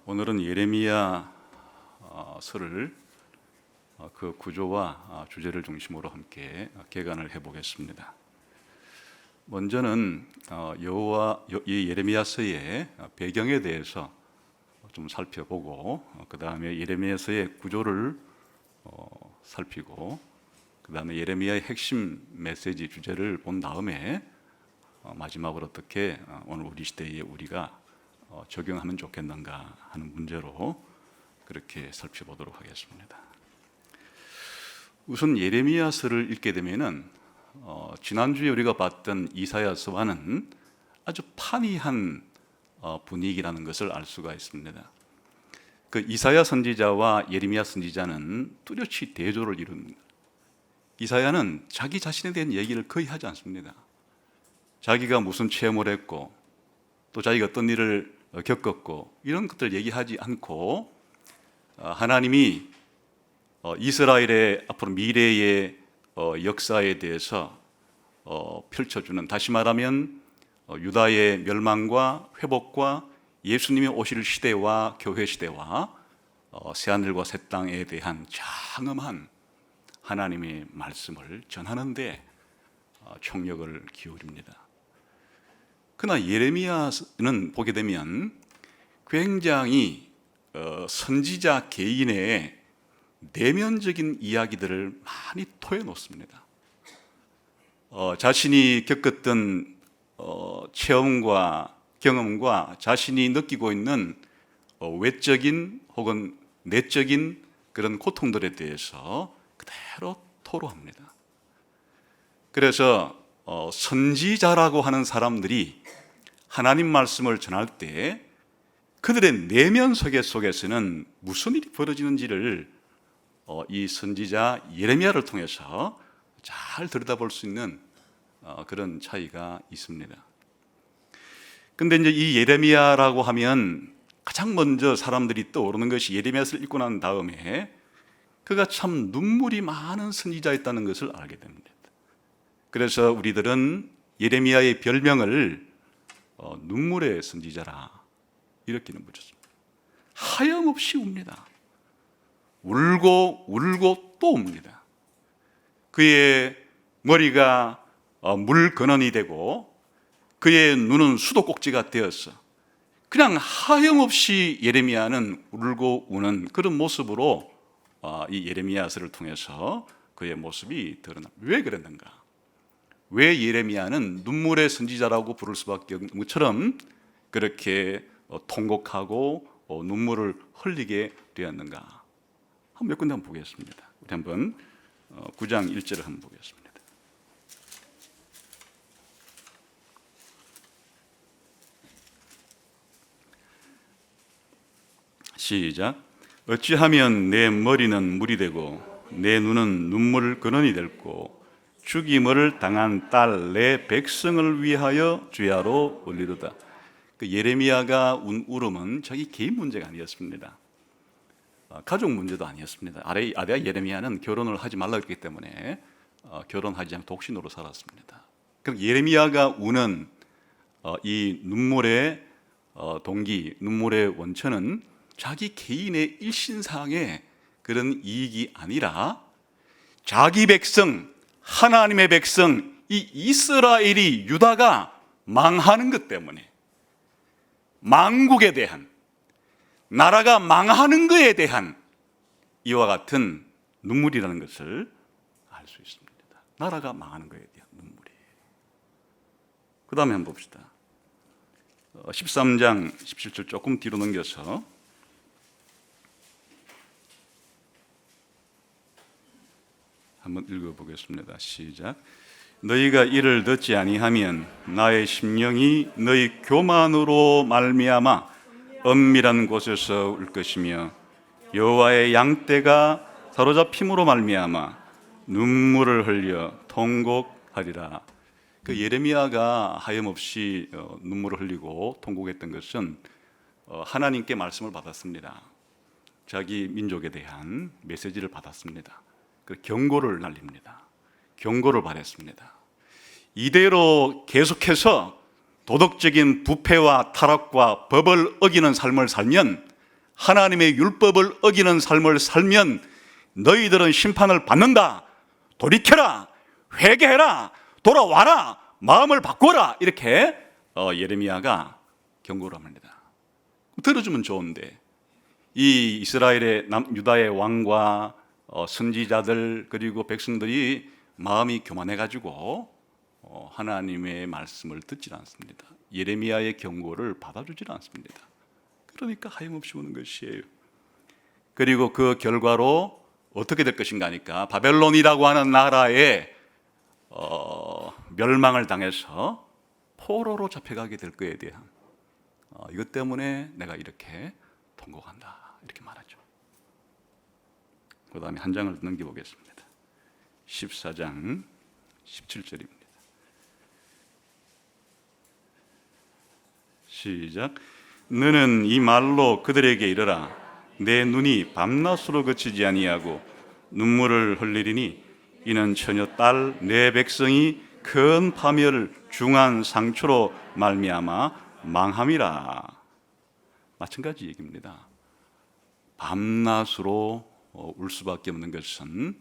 오늘은 예레미야 서를 그 구조와 주제를 중심으로 함께 개관을 해보겠습니다. 먼저는 이 예레미야서의 배경에 대해서 좀 살펴보고, 그 다음에 예레미야서의 구조를 살피고, 그 다음에 예레미야의 핵심 메시지 주제를 본 다음에 마지막으로 어떻게 오늘 우리 시대에 우리가 적용하면 좋겠는가 하는 문제로 그렇게 살펴보도록 하겠습니다. 우선 예레미야서를 읽게 되면은 지난주에 우리가 봤던 이사야서와는 아주 판이한 분위기라는 것을 알 수가 있습니다. 그 이사야 선지자와 예레미야 선지자는 뚜렷이 대조를 이룹니다. 이사야는 자기 자신에 대한 얘기를 거의 하지 않습니다. 자기가 무슨 체험을 했고 또 자기가 어떤 일을 겪었고 이런 것들 얘기하지 않고 하나님이 이스라엘의 앞으로 미래의 역사에 대해서 펼쳐주는, 다시 말하면 유다의 멸망과 회복과 예수님이 오실 시대와 교회 시대와 새하늘과 새 땅에 대한 장엄한 하나님의 말씀을 전하는데 총력을 기울입니다. 그러나 예레미야는 보게 되면 굉장히 선지자 개인의 내면적인 이야기들을 많이 토해놓습니다. 자신이 겪었던 체험과 경험과 자신이 느끼고 있는 외적인 혹은 내적인 그런 고통들에 대해서 그대로 토로합니다. 그래서 선지자라고 하는 사람들이 하나님 말씀을 전할 때 그들의 내면 세계 속에서는 무슨 일이 벌어지는지를 이 선지자 예레미야를 통해서 잘 들여다볼 수 있는 그런 차이가 있습니다. 근데 이제 이 예레미야라고 하면 가장 먼저 사람들이 떠오르는 것이, 예레미야서를 읽고 난 다음에 그가 참 눈물이 많은 선지자였다는 것을 알게 됩니다. 그래서 우리들은 예레미야의 별명을 눈물의 선지자라 이렇게는 붙였습니다. 하염없이 웁니다. 울고 울고 또 웁니다. 그의 머리가 물근원이 되고 그의 눈은 수도꼭지가 되었어. 그냥 하염없이 예레미야는 울고 우는 그런 모습으로 이 예레미야서를 통해서 그의 모습이 드러납니다. 왜 그랬는가? 왜 예레미야는 눈물의 선지자라고 부를 수밖에 없는 것처럼 그렇게 통곡하고 눈물을 흘리게 되었는가? 몇 군데 한번 보겠습니다. 우리 한번 9장 1절을 한번 보겠습니다. 시작. 어찌하면 내 머리는 물이 되고 내 눈은 눈물 근원이 될고 죽임을 당한 딸 내 백성을 위하여 주야로 올리로다. 그 예레미야가 운 울음은 자기 개인 문제가 아니었습니다. 가족 문제도 아니었습니다. 아대와 예레미야는 결혼을 하지 말라 했기 때문에 결혼하지 않고 독신으로 살았습니다. 그럼 예레미야가 우는 이 눈물의 동기, 눈물의 원천은 자기 개인의 일신상의 그런 이익이 아니라 자기 백성, 하나님의 백성, 이 이스라엘이, 유다가 망하는 것 때문에, 망국에 대한, 나라가 망하는 것에 대한 이와 같은 눈물이라는 것을 알 수 있습니다. 나라가 망하는 것에 대한 눈물이에요. 그 다음에 한번 봅시다. 13장 17절 조금 뒤로 넘겨서 한번 읽어보겠습니다. 시작. 너희가 이를 듣지 아니하면 나의 심령이 너희 교만으로 말미암아 엄밀한 곳에서 울 것이며 여호와의 양떼가 사로잡힘으로 말미암아 눈물을 흘려 통곡하리라. 그 예레미야가 하염없이 눈물을 흘리고 통곡했던 것은 하나님께 말씀을 받았습니다. 자기 민족에 대한 메시지를 받았습니다. 그 경고를 날립니다. 경고를 받았습니다. 이대로 계속해서 도덕적인 부패와 타락과 법을 어기는 삶을 살면 하나님의 율법을 어기는 삶을 살면 너희들은 심판을 받는다. 돌이켜라. 회개해라. 돌아와라. 마음을 바꿔라. 이렇게 예레미야가 경고를 합니다. 들어주면 좋은데 이 이스라엘의 유다의 왕과 선지자들 그리고 백성들이 마음이 교만해가지고 하나님의 말씀을 듣지 않습니다. 예레미야의 경고를 받아주지 않습니다. 그러니까 하염없이 오는 것이에요. 그리고 그 결과로 어떻게 될 것인가 하니까 바벨론이라고 하는 나라에 멸망을 당해서 포로로 잡혀가게 될 것에 대한 이것 때문에 내가 이렇게 통곡한다 이렇게 말하죠. 그 다음에 한 장을 넘겨보겠습니다. 14장 17절입니다. 시작. 너는 이 말로 그들에게 이르라. 내 눈이 밤낮으로 그치지 아니하고 눈물을 흘리리니 이는 처녀 딸 내 백성이 큰 파멸 중한 상처로 말미암아 망함이라. 마찬가지 얘기입니다. 밤낮으로 울 수밖에 없는 것은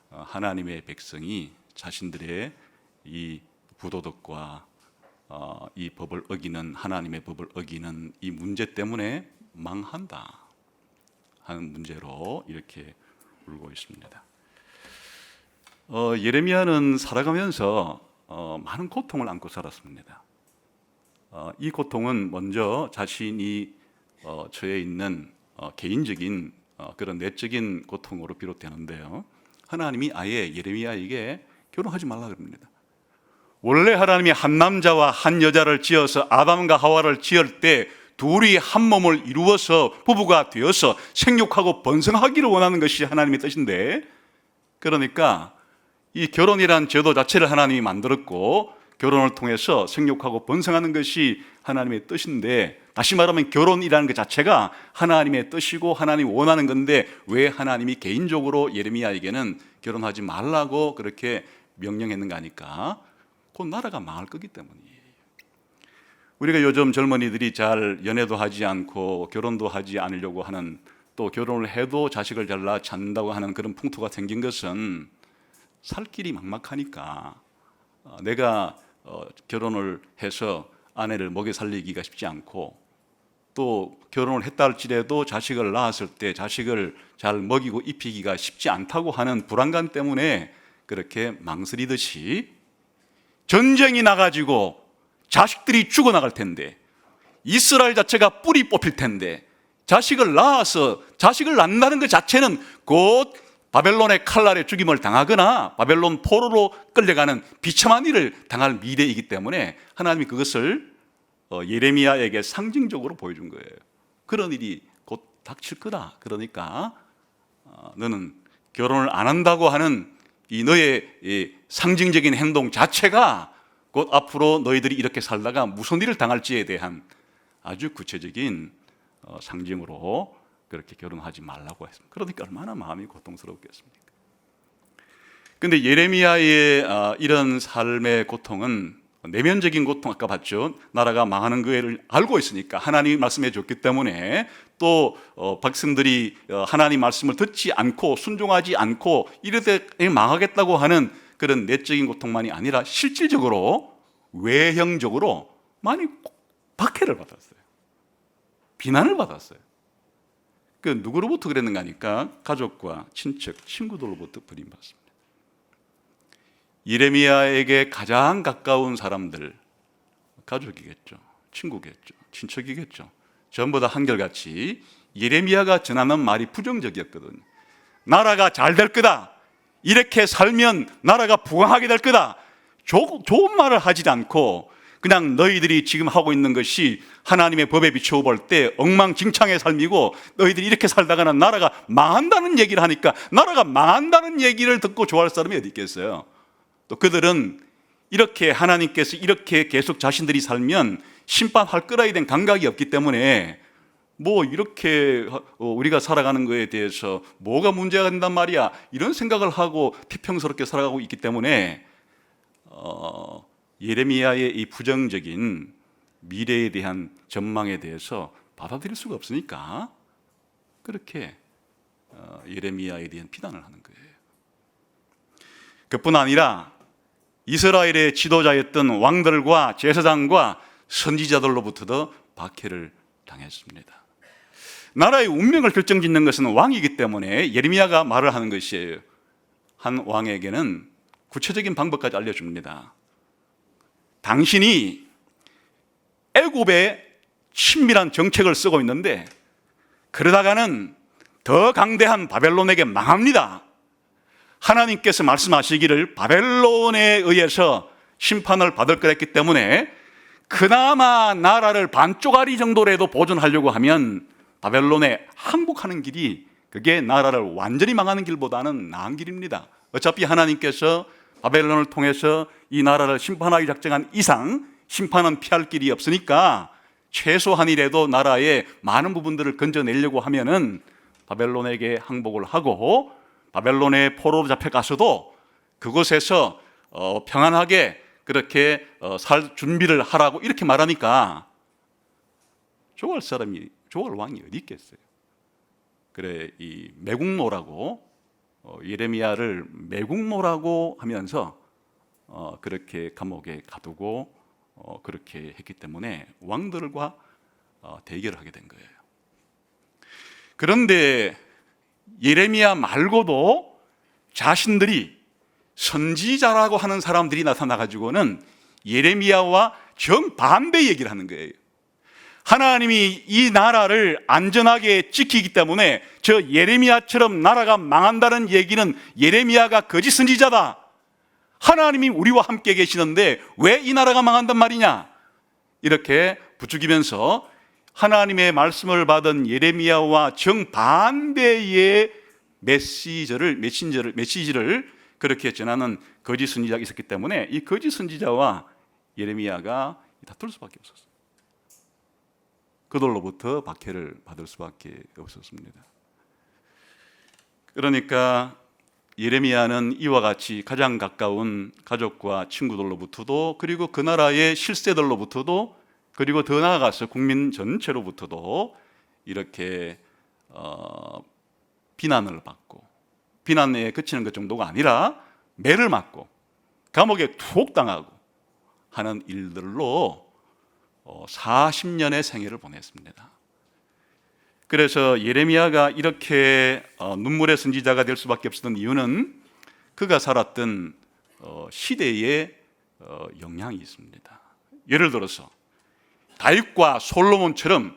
하나님의 백성이 자신들의 이 부도덕과 이 법을 어기는 하나님의 법을 어기는 이 문제 때문에 망한다 하는 문제로 이렇게 울고 있습니다. 예레미야는 살아가면서 많은 고통을 안고 살았습니다. 이 고통은 먼저 자신이 처해 있는 개인적인 그런 내적인 고통으로 비롯되는데요. 하나님이 아예 예레미야에게 결혼하지 말라 그럽니다. 원래 하나님이 한 남자와 한 여자를 지어서 아담과 하와를 지을 때 둘이 한 몸을 이루어서 부부가 되어서 생육하고 번성하기를 원하는 것이 하나님의 뜻인데, 그러니까 이 결혼이란 제도 자체를 하나님이 만들었고 결혼을 통해서 생육하고 번성하는 것이 하나님의 뜻인데, 다시 말하면 결혼이라는 것 자체가 하나님의 뜻이고 하나님이 원하는 건데 왜 하나님이 개인적으로 예레미야에게는 결혼하지 말라고 그렇게 명령했는가 하니까 곧 나라가 망할 거기 때문이에요. 우리가 요즘 젊은이들이 잘 연애도 하지 않고 결혼도 하지 않으려고 하는, 또 결혼을 해도 자식을 잘 낳는다고 하는 그런 풍토가 생긴 것은 살 길이 막막하니까 내가 결혼을 해서 아내를 먹여 살리기가 쉽지 않고, 또 결혼을 했다 할지라도 자식을 낳았을 때 자식을 잘 먹이고 입히기가 쉽지 않다고 하는 불안감 때문에 그렇게 망설이듯이, 전쟁이 나가지고 자식들이 죽어나갈 텐데, 이스라엘 자체가 뿌리 뽑힐 텐데, 자식을 낳아서 자식을 낳는다는 것 자체는 곧 바벨론의 칼날에 죽임을 당하거나 바벨론 포로로 끌려가는 비참한 일을 당할 미래이기 때문에 하나님이 그것을 예레미야에게 상징적으로 보여준 거예요. 그런 일이 곧 닥칠 거다. 그러니까 너는 결혼을 안 한다고 하는 이 너의 이 상징적인 행동 자체가 곧 앞으로 너희들이 이렇게 살다가 무슨 일을 당할지에 대한 아주 구체적인 상징으로 그렇게 결혼하지 말라고 했습니다. 그러니까 얼마나 마음이 고통스럽겠습니까? 그런데 예레미야의 이런 삶의 고통은 내면적인 고통, 아까 봤죠. 나라가 망하는 것을 알고 있으니까 하나님이 말씀해 줬기 때문에, 또 백성들이 하나님 말씀을 듣지 않고 순종하지 않고 이르되 망하겠다고 하는 그런 내적인 고통만이 아니라 실질적으로 외형적으로 많이 박해를 받았어요. 비난을 받았어요. 그 누구로부터 그랬는가 하니까 가족과 친척, 친구들로부터 버림받습니다. 예레미야에게 가장 가까운 사람들, 가족이겠죠, 친구겠죠, 친척이겠죠. 전부 다 한결같이 예레미야가 전하는 말이 부정적이었거든요. 나라가 잘 될 거다, 이렇게 살면 나라가 부강하게 될 거다, 좋은 말을 하지 않고 그냥 너희들이 지금 하고 있는 것이 하나님의 법에 비추어 볼 때 엉망진창의 삶이고 너희들이 이렇게 살다가는 나라가 망한다는 얘기를 하니까, 나라가 망한다는 얘기를 듣고 좋아할 사람이 어디 있겠어요? 또 그들은 이렇게 하나님께서 이렇게 계속 자신들이 살면 심판할 거라에 대한 감각이 없기 때문에 뭐 이렇게 우리가 살아가는 거에 대해서 뭐가 문제가 된단 말이야, 이런 생각을 하고 피평스럽게 살아가고 있기 때문에 예레미야의 이 부정적인 미래에 대한 전망에 대해서 받아들일 수가 없으니까 그렇게 예레미야에 대한 비난을 하는 거예요. 그뿐 아니라 이스라엘의 지도자였던 왕들과 제사장과 선지자들로부터도 박해를 당했습니다. 나라의 운명을 결정짓는 것은 왕이기 때문에 예레미야가 말을 하는 것이에요. 한 왕에게는 구체적인 방법까지 알려줍니다. 당신이 애굽의 친밀한 정책을 쓰고 있는데 그러다가는 더 강대한 바벨론에게 망합니다. 하나님께서 말씀하시기를 바벨론에 의해서 심판을 받을 거랬기 때문에 그나마 나라를 반쪽짜리 정도라도 보존하려고 하면 바벨론에 항복하는 길이 그게 나라를 완전히 망하는 길보다는 나은 길입니다. 어차피 하나님께서 바벨론을 통해서 이 나라를 심판하기 작정한 이상 심판은 피할 길이 없으니까 최소한이라도 나라의 많은 부분들을 건져내려고 하면은 바벨론에게 항복을 하고 바벨론의 포로로 잡혀가서도 그곳에서 평안하게 그렇게 살 준비를 하라고 이렇게 말하니까 좋아할 왕이 어디 있겠어요? 그래, 이 매국노라고 예레미야를 매국노라고 하면서 그렇게 감옥에 가두고 그렇게 했기 때문에 왕들과 대결을 하게 된 거예요. 그런데 예레미야 말고도 자신들이 선지자라고 하는 사람들이 나타나가지고는 예레미야와 정반대 얘기를 하는 거예요. 하나님이 이 나라를 안전하게 지키기 때문에 저 예레미야처럼 나라가 망한다는 얘기는 예레미야가 거짓 선지자다. 하나님이 우리와 함께 계시는데 왜 이 나라가 망한단 말이냐? 이렇게 부추기면서 하나님의 말씀을 받은 예레미야와 정반대의 메시지를 그렇게 전하는 거짓 선지자가 있었기 때문에 이 거짓 선지자와 예레미야가 다툴 수밖에 없었어요. 그들로부터 박해를 받을 수밖에 없었습니다. 그러니까 예레미야는 이와 같이 가장 가까운 가족과 친구들로부터도 그리고 그 나라의 실세들로부터도 그리고 더 나아가서 국민 전체로부터도 이렇게 비난을 받고 비난에 그치는 것 정도가 아니라 매를 맞고 감옥에 툭 당하고 하는 일들로 40년의 생애를 보냈습니다. 그래서 예레미야가 이렇게 눈물의 선지자가 될 수밖에 없었던 이유는 그가 살았던 시대에 영향이 있습니다. 예를 들어서 다윗과 솔로몬처럼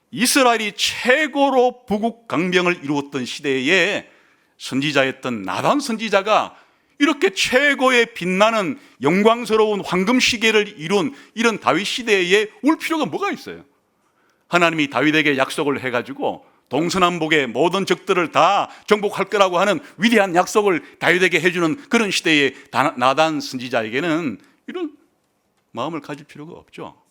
이스라엘이 최고로 부국 강병을 이루었던 시대에 선지자였던 나단 선지자가 이렇게 최고의 빛나는 영광스러운 황금 시계를 이룬 이런 다윗 시대에 울 필요가 뭐가 있어요? 하나님이 다윗에게 약속을 해가지고 동서남북의 모든 적들을 다 정복할 거라고 하는 위대한 약속을 다윗에게 해주는 그런 시대의 나단 선지자에게는 이런 마음을 가질 필요가 없죠.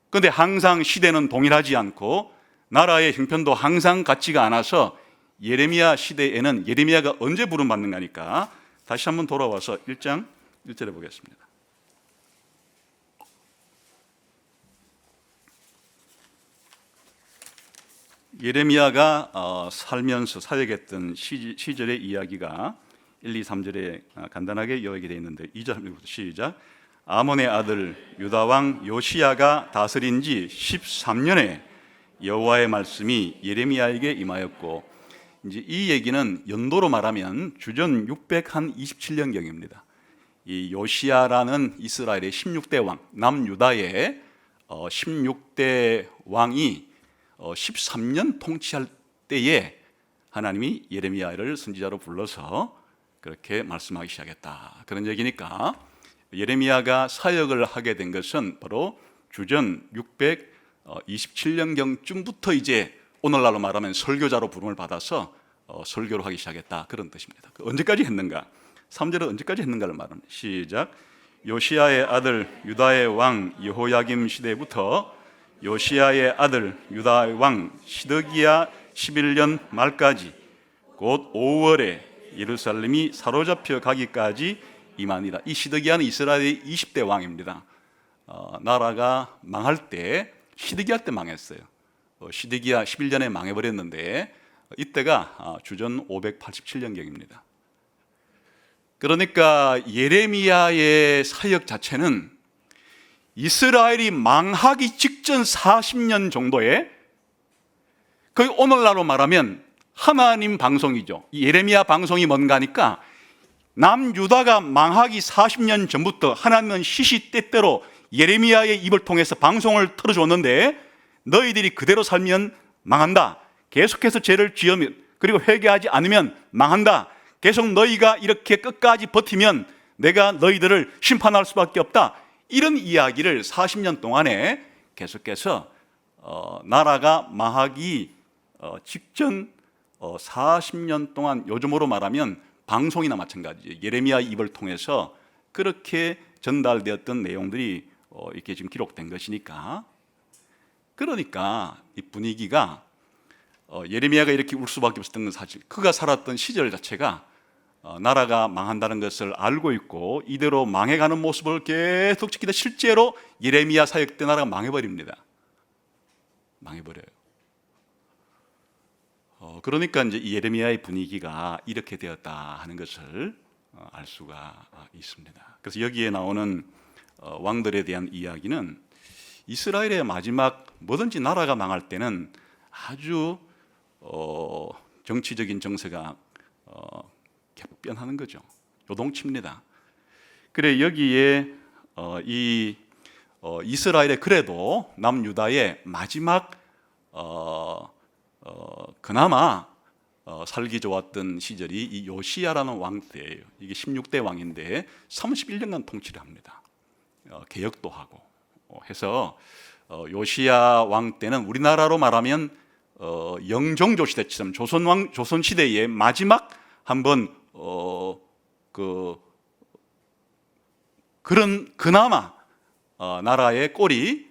그런데 항상 시대는 동일하지 않고 나라의 형편도 항상 같지가 않아서 예레미야 시대에는 예레미야가 언제 부름받는가니까 다시 한번 돌아와서 1장 1절에 보겠습니다. 예레미야가 살면서 사역했던 시절의 이야기가 1, 2, 3절에 간단하게 요약이 되어 있는데 2절부터 시작. 아몬의 아들 유다왕 요시야가 다스린 지 13년에 여호와의 말씀이 예레미야에게 임하였고, 이제 이 얘기는 연도로 말하면 주전 627년경입니다. 이 요시야라는 이스라엘의 16대 왕, 남유다의 16대 왕이 13년 통치할 때에 하나님이 예레미야를 선지자로 불러서 그렇게 말씀하기 시작했다, 그런 얘기니까 예레미야가 사역을 하게 된 것은 바로 주전 627년경쯤부터 이제 오늘날로 말하면 설교자로 부름을 받아서 설교를 하기 시작했다, 그런 뜻입니다. 언제까지 했는가? 3절은 언제까지 했는가를 말합니다. 시작. 요시야의 아들 유다의 왕 여호야김 시대부터 요시야의 아들 유다의 왕 시드기야 11년 말까지 곧 5월에 예루살렘이 사로잡혀 가기까지 임하니라. 이 시드기야는 이스라엘의 20대 왕입니다. 나라가 망할 때 시드기야 때 망했어요. 시드기야 11년에 망해버렸는데 이때가 주전 587년경입니다. 그러니까 예레미야의 사역 자체는 이스라엘이 망하기 직전 40년 정도에, 거의 오늘날로 말하면 하나님 방송이죠. 이 예레미야 방송이 뭔가 하니까 남유다가 망하기 40년 전부터 하나님은 시시때때로 예레미야의 입을 통해서 방송을 틀어줬는데, 너희들이 그대로 살면 망한다, 계속해서 죄를 지으면 그리고 회개하지 않으면 망한다, 계속 너희가 이렇게 끝까지 버티면 내가 너희들을 심판할 수밖에 없다, 이런 이야기를 40년 동안에 계속해서 나라가 망하기 직전 40년 동안, 요즘으로 말하면 방송이나 마찬가지예요. 예레미야 입을 통해서 그렇게 전달되었던 내용들이 이렇게 지금 기록된 것이니까, 그러니까 이 분위기가 예레미야가 이렇게 울 수밖에 없었던 건 사실 그가 살았던 시절 자체가 나라가 망한다는 것을 알고 있고 이대로 망해가는 모습을 계속 지키다 실제로 예레미야 사역 때 나라가 망해버립니다. 망해버려요. 그러니까 이제 이 예레미야의 분위기가 이렇게 되었다 하는 것을 알 수가 있습니다. 그래서 여기에 나오는 왕들에 대한 이야기는 이스라엘의 마지막, 뭐든지 나라가 망할 때는 아주 정치적인 정세가 격변하는 거죠. 요동칩니다. 그래 여기에 이 이스라엘의, 그래도 남유다의 마지막 그나마 살기 좋았던 시절이 이 요시야라는 왕 때예요. 이게 16대 왕인데 31년간 통치를 합니다. 개혁도 하고 해서 요시야 왕 때는 우리나라로 말하면 영종조 시대처럼 조선 시대의 마지막 한번 그런 그나마 나라의 꼴이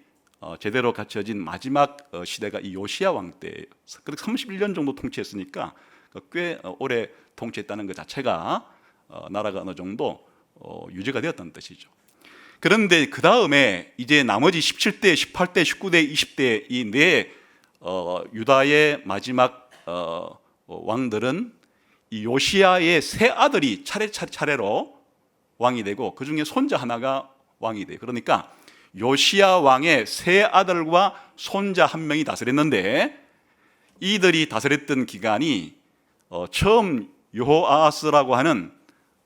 제대로 갖춰진 마지막 시대가 이 요시야 왕 때예요. 그렇게 31년 정도 통치했으니까 꽤 오래 통치했다는 것 자체가 나라가 어느 정도 유지가 되었다는 뜻이죠. 그런데 그 다음에 이제 나머지 17대, 18대, 19대, 20대 이 네 유다의 마지막 왕들은 이 요시야의 세 아들이 차례로 왕이 되고 그 중에 손자 하나가 왕이 돼요. 그러니까 요시야 왕의 세 아들과 손자 한 명이 다스렸는데, 이들이 다스렸던 기간이 처음 여호아하스라고 하는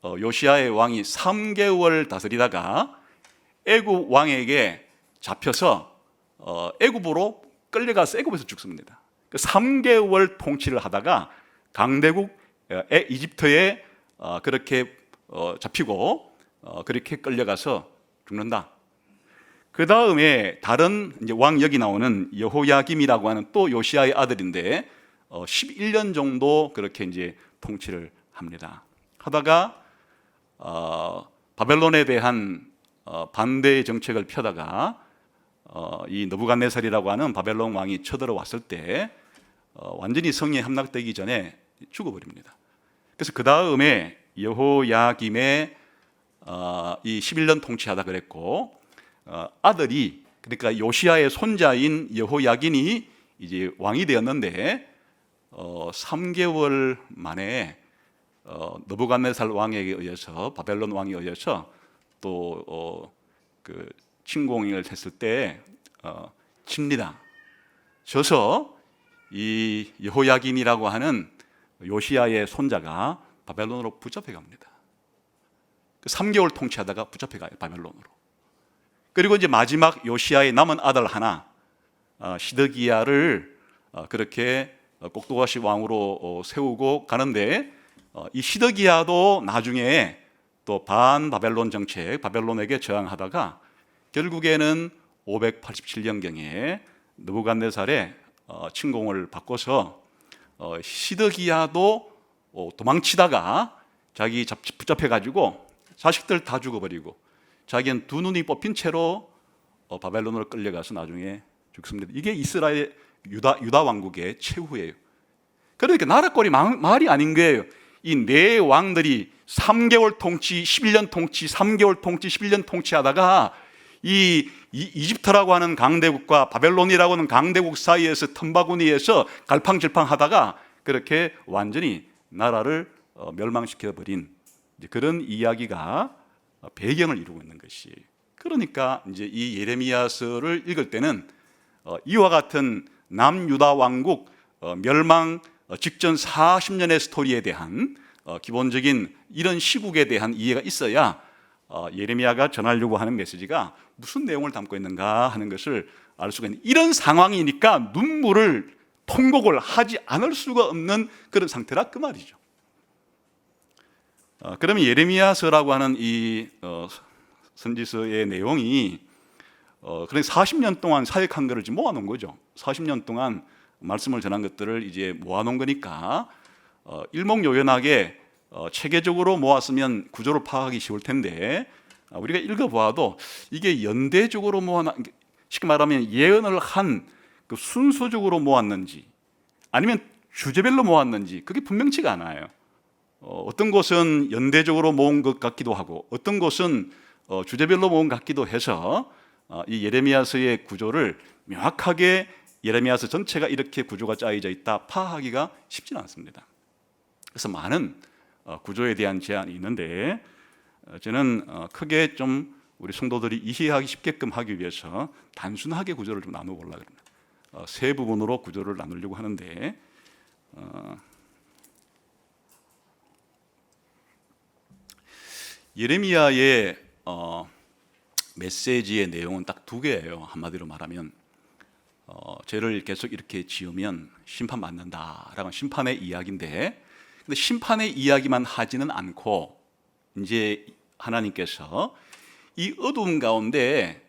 요시야의 왕이 3개월 다스리다가 애굽 왕에게 잡혀서 애굽으로 끌려가서 애굽에서 죽습니다. 3개월 통치를 하다가 강대국 이집트에 그렇게 잡히고 그렇게 끌려가서 죽는다. 그 다음에 다른 이제 왕, 여기 나오는 여호야김이라고 하는 또 요시야의 아들인데 11년 정도 그렇게 이제 통치를 합니다. 하다가 바벨론에 대한 반대의 정책을 펴다가 이 느부갓네살이라고 하는 바벨론 왕이 쳐들어왔을 때 완전히 성에 함락되기 전에 죽어버립니다. 그래서 그 다음에 여호야김의 이 11년 통치하다 그랬고, 아들이, 그러니까 요시야의 손자인 여호야긴이 이제 왕이 되었는데 3개월 만에 느부갓네살 왕에게 의해서, 바벨론 왕에 의해서 또 그 침공을 했을 때 칩니다. 져서 이 여호야긴이라고 하는 요시야의 손자가 바벨론으로 붙잡혀 갑니다. 3개월 통치하다가 붙잡혀 가요, 바벨론으로. 그리고 이제 마지막 요시야의 남은 아들 하나, 시드기야를 그렇게 꼭두가시 왕으로 세우고 가는데, 이 시드기야도 나중에 또 반바벨론 정책, 바벨론에게 저항하다가 결국에는 587년경에 느부갓네살의 침공을 받고서 시드기야도 도망치다가 자기 붙잡혀가지고 자식들 다 죽어버리고 자기는 두 눈이 뽑힌 채로 바벨론으로 끌려가서 나중에 죽습니다. 이게 이스라엘 유다 왕국의 최후예요. 그러니까 나라꼴이 말이 아닌 거예요. 이 네 왕들이 3개월 통치, 11년 통치, 3개월 통치, 11년 통치하다가 이집트라고 하는 강대국과 바벨론이라고 하는 강대국 사이에서 틈바구니에서 갈팡질팡하다가 그렇게 완전히 나라를 멸망시켜버린 그런 이야기가 배경을 이루고 있는 것이. 그러니까 이제 이 예레미야서를 읽을 때는 이와 같은 남유다 왕국 멸망 직전 40년의 스토리에 대한 기본적인 이런 시국에 대한 이해가 있어야 예레미야가 전하려고 하는 메시지가 무슨 내용을 담고 있는가 하는 것을 알 수가 있는, 이런 상황이니까 눈물을 통곡을 하지 않을 수가 없는 그런 상태라 그 말이죠. 그러면 예레미야서라고 하는 이 선지서의 내용이 그런 40년 동안 사역한 것을 지금 모아놓은 거죠. 40년 동안 말씀을 전한 것들을 이제 모아놓은 거니까 일목요연하게 체계적으로 모았으면 구조를 파악하기 쉬울 텐데, 우리가 읽어보아도 이게 연대적으로 모아놔, 쉽게 말하면 예언을 한 그 순서적으로 모았는지 아니면 주제별로 모았는지 그게 분명치가 않아요. 어떤 곳은 연대적으로 모은 것 같기도 하고 어떤 곳은 주제별로 모은 것 같기도 해서 이 예레미야서의 구조를 명확하게 예레미야서 전체가 이렇게 구조가 짜여져 있다 파악하기가 쉽지는 않습니다. 그래서 많은 구조에 대한 제한이 있는데, 저는 크게 좀 우리 성도들이 이해하기 쉽게끔 하기 위해서 단순하게 구조를 좀 나눠보려고 합니다. 세 부분으로 구조를 나누려고 하는데, 예레미야의 메시지의 내용은 딱 두 개예요. 한마디로 말하면 죄를 계속 이렇게 지으면 심판받는다라는 심판의 이야기인데, 근데 심판의 이야기만 하지는 않고 이제 하나님께서 이 어두움 가운데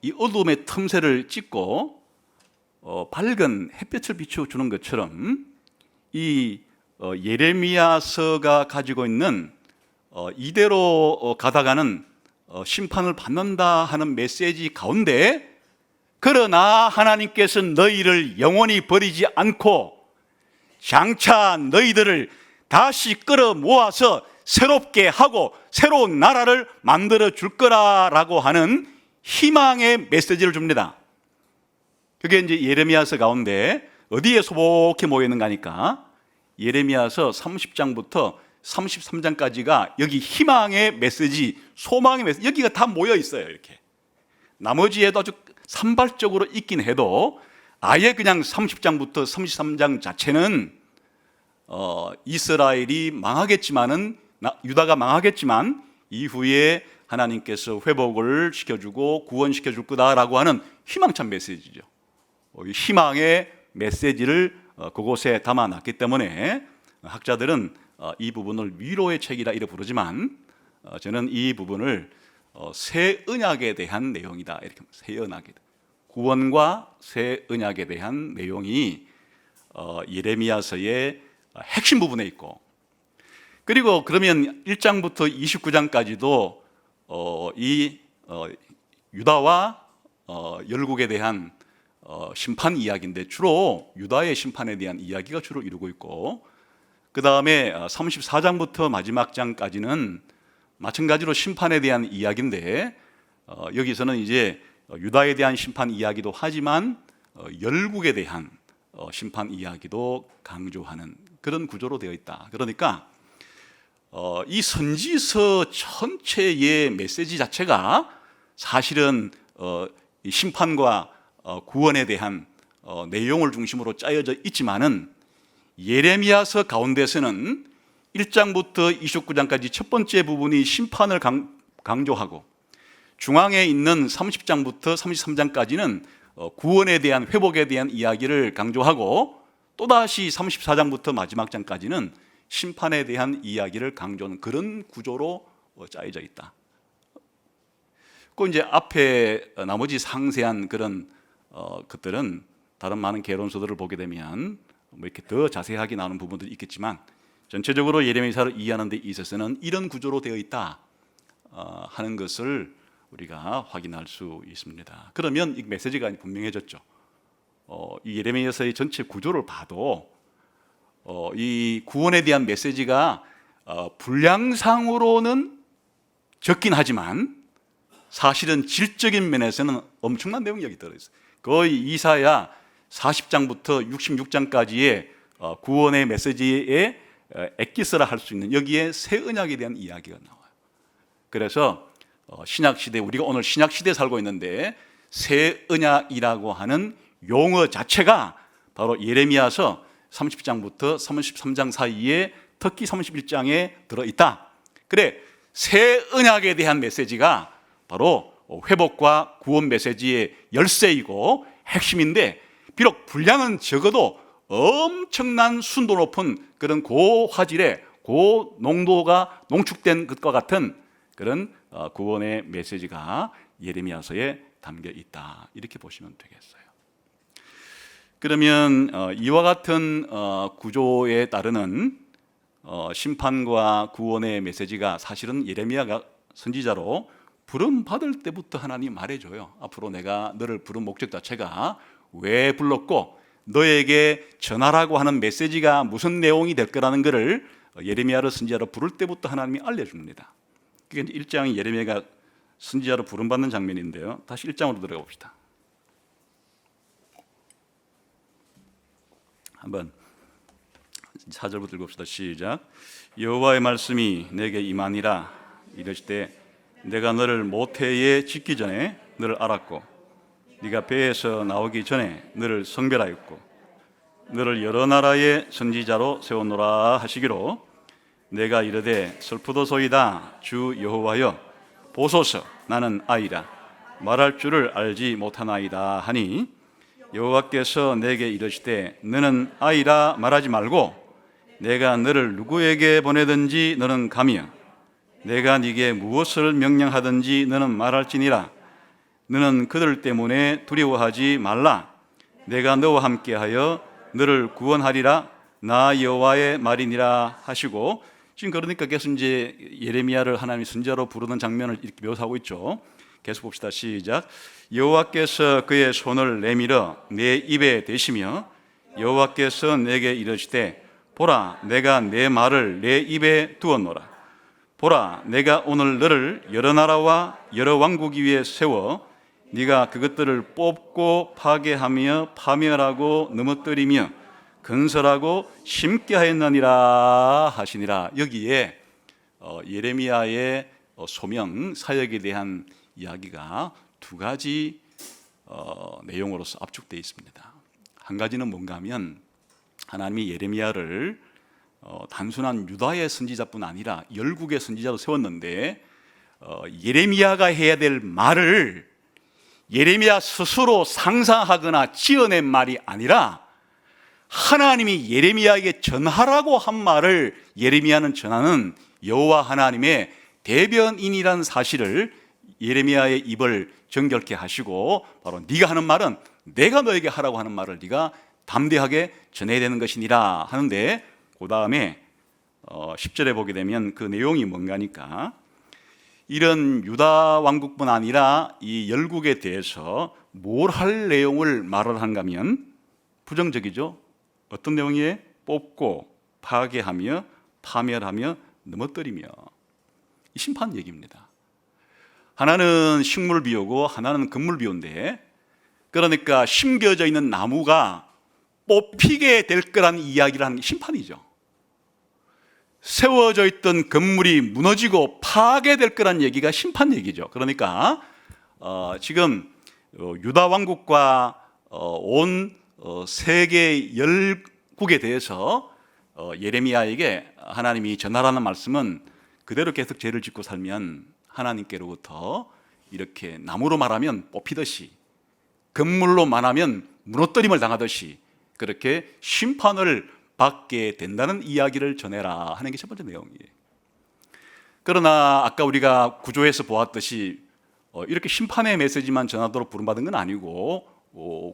이 어두움의 틈새를 찍고 밝은 햇볕을 비춰주는 것처럼 이 예레미야서가 가지고 있는 이대로 가다가는 심판을 받는다 하는 메시지 가운데, 그러나 하나님께서 너희를 영원히 버리지 않고 장차 너희들을 다시 끌어 모아서 새롭게 하고 새로운 나라를 만들어 줄 거라라고 하는 희망의 메시지를 줍니다. 그게 이제 예레미야서 가운데 어디에 소복히 모여 있는가 하니까 예레미야서 30장부터 33장까지가 여기 희망의 메시지, 소망의 메시지, 여기가 다 모여 있어요. 이렇게 나머지에도 아주 산발적으로 있긴 해도 아예 그냥 30장부터 33장 자체는 이스라엘이 망하겠지만은, 유다가 망하겠지만 이후에 하나님께서 회복을 시켜주고 구원시켜 줄 거다라고 하는 희망찬 메시지죠. 희망의 메시지를 그곳에 담아놨기 때문에 학자들은 이 부분을 위로의 책이라 이렇게 부르지만, 저는 이 부분을 새 언약에 대한 내용이다 이렇게, 새 언약에 구원과 새 언약에 대한 내용이 예레미야서의 핵심 부분에 있고, 그리고 그러면 1장부터 29장까지도 이 유다와 열국에 대한 심판 이야기인데 주로 유다의 심판에 대한 이야기가 주로 이루고 있고, 그 다음에 34장부터 마지막 장까지는 마찬가지로 심판에 대한 이야기인데, 여기서는 이제 유다에 대한 심판 이야기도 하지만 열국에 대한 심판 이야기도 강조하는 그런 구조로 되어 있다. 그러니까 이 선지서 전체의 메시지 자체가 사실은 심판과 구원에 대한 내용을 중심으로 짜여져 있지만은, 예레미야서 가운데서는 1장부터 29장까지 첫 번째 부분이 심판을 강조하고, 중앙에 있는 30장부터 33장까지는 구원에 대한, 회복에 대한 이야기를 강조하고, 또다시 34장부터 마지막 장까지는 심판에 대한 이야기를 강조하는 그런 구조로 짜여져 있다. 그 이제 앞에 나머지 상세한 그런 것들은 다른 많은 개론서들을 보게 되면 뭐 이렇게 더 자세하게 나오는 부분들이 있겠지만, 전체적으로 예레미야서를 이해하는 데 있어서는 이런 구조로 되어 있다 하는 것을 우리가 확인할 수 있습니다. 그러면 이 메시지가 분명해졌죠. 이 예레미야서의 전체 구조를 봐도 이 구원에 대한 메시지가 분량상으로는 적긴 하지만 사실은 질적인 면에서는 엄청난 내용이 여기 들어있어요. 거의 이사야 40장부터 66장까지의 구원의 메시지의 엑기스라 할 수 있는 여기에 새 언약에 대한 이야기가 나와요. 그래서 신약시대, 우리가 오늘 신약시대에 살고 있는데 새 언약이라고 하는 용어 자체가 바로 예레미야서 30장부터 33장 사이에 특히 31장에 들어있다. 그래, 새 언약에 대한 메시지가 바로 회복과 구원 메시지의 열쇠이고 핵심인데, 비록 분량은 적어도 엄청난 순도 높은 그런 고화질의 고농도가 농축된 것과 같은 그런 구원의 메시지가 예레미야서에 담겨 있다, 이렇게 보시면 되겠어요. 그러면 이와 같은 구조에 따르는 심판과 구원의 메시지가 사실은 예레미야가 선지자로 부름받을 때부터 하나님 말해줘요. 앞으로 내가 너를 부른 목적 자체가 왜 불렀고 너에게 전하라고 하는 메시지가 무슨 내용이 될 거라는 것을 예레미야를 선지자로 부를 때부터 하나님이 알려줍니다. 그게 1장이 예레미야가 선지자로 부름받는 장면인데요. 다시 1장으로 들어가 봅시다. 한번 4절부터 읽읍시다. 시작. 여호와의 말씀이 내게 임하니라. 이르시되 내가 너를 모태에 짓기 전에 너를 알았고 네가 배에서 나오기 전에 너를 성별하였고 너를 여러 나라의 선지자로 세웠노라 하시기로 내가 이르되 슬프도소이다. 주 여호와여 보소서, 나는 아이라 말할 줄을 알지 못하나이다 하니 여호와께서 내게 이르시되 너는 아이라 말하지 말고 내가 너를 누구에게 보내든지 너는 가며 내가 네게 무엇을 명령하든지 너는 말할지니라. 너는 그들 때문에 두려워하지 말라. 내가 너와 함께하여 너를 구원하리라. 나 여호와의 말이니라 하시고, 지금 그러니까 계속 이제 예레미야를 하나님이 선지자로 부르는 장면을 이렇게 묘사하고 있죠. 계속 봅시다. 시작. 여호와께서 그의 손을 내밀어 내 입에 대시며 여호와께서 내게 이르시되 보라, 내가 내 말을 내 입에 두었노라. 보라, 내가 오늘 너를 여러 나라와 여러 왕국 위에 세워 네가 그것들을 뽑고 파괴하며 파멸하고 넘어뜨리며 건설하고 심게 하였느니라 하시니라. 여기에 예레미야의 소명 사역에 대한 이야기가 두 가지 내용으로서 압축되어 있습니다. 한 가지는 뭔가 하면 하나님이 예레미야를 단순한 유다의 선지자뿐 아니라 열국의 선지자로 세웠는데 예레미야가 해야 될 말을 예레미야 스스로 상상하거나 지어낸 말이 아니라 하나님이 예레미야에게 전하라고 한 말을 예레미야는 전하는 여호와 하나님의 대변인이라는 사실을 예레미야의 입을 정결케 하시고, 바로 네가 하는 말은 내가 너에게 하라고 하는 말을 네가 담대하게 전해야 되는 것이니라 하는데, 그 다음에 10절에 보게 되면 그 내용이 뭔가니까 이런 유다 왕국뿐 아니라 이 열국에 대해서 뭘 할 내용을 말을 한가 하면 부정적이죠. 어떤 내용이에요? 뽑고 파괴하며 파멸하며 넘어뜨리며. 이 심판 얘기입니다. 하나는 식물 비우고 하나는 건물 비운데, 그러니까 심겨져 있는 나무가 뽑히게 될 거라는 이야기를 하는 게 심판이죠. 세워져 있던 건물이 무너지고 파괴될 거라는 얘기가 심판 얘기죠. 그러니까 지금 유다 왕국과 온 세계 열국에 대해서 예레미야에게 하나님이 전하라는 말씀은 그대로 계속 죄를 짓고 살면 하나님께로부터 이렇게 나무로 말하면 뽑히듯이, 건물로 말하면 무너뜨림을 당하듯이 그렇게 심판을 받게 된다는 이야기를 전해라 하는 게 첫 번째 내용이에요. 그러나 아까 우리가 구조에서 보았듯이 이렇게 심판의 메시지만 전하도록 부름받은 건 아니고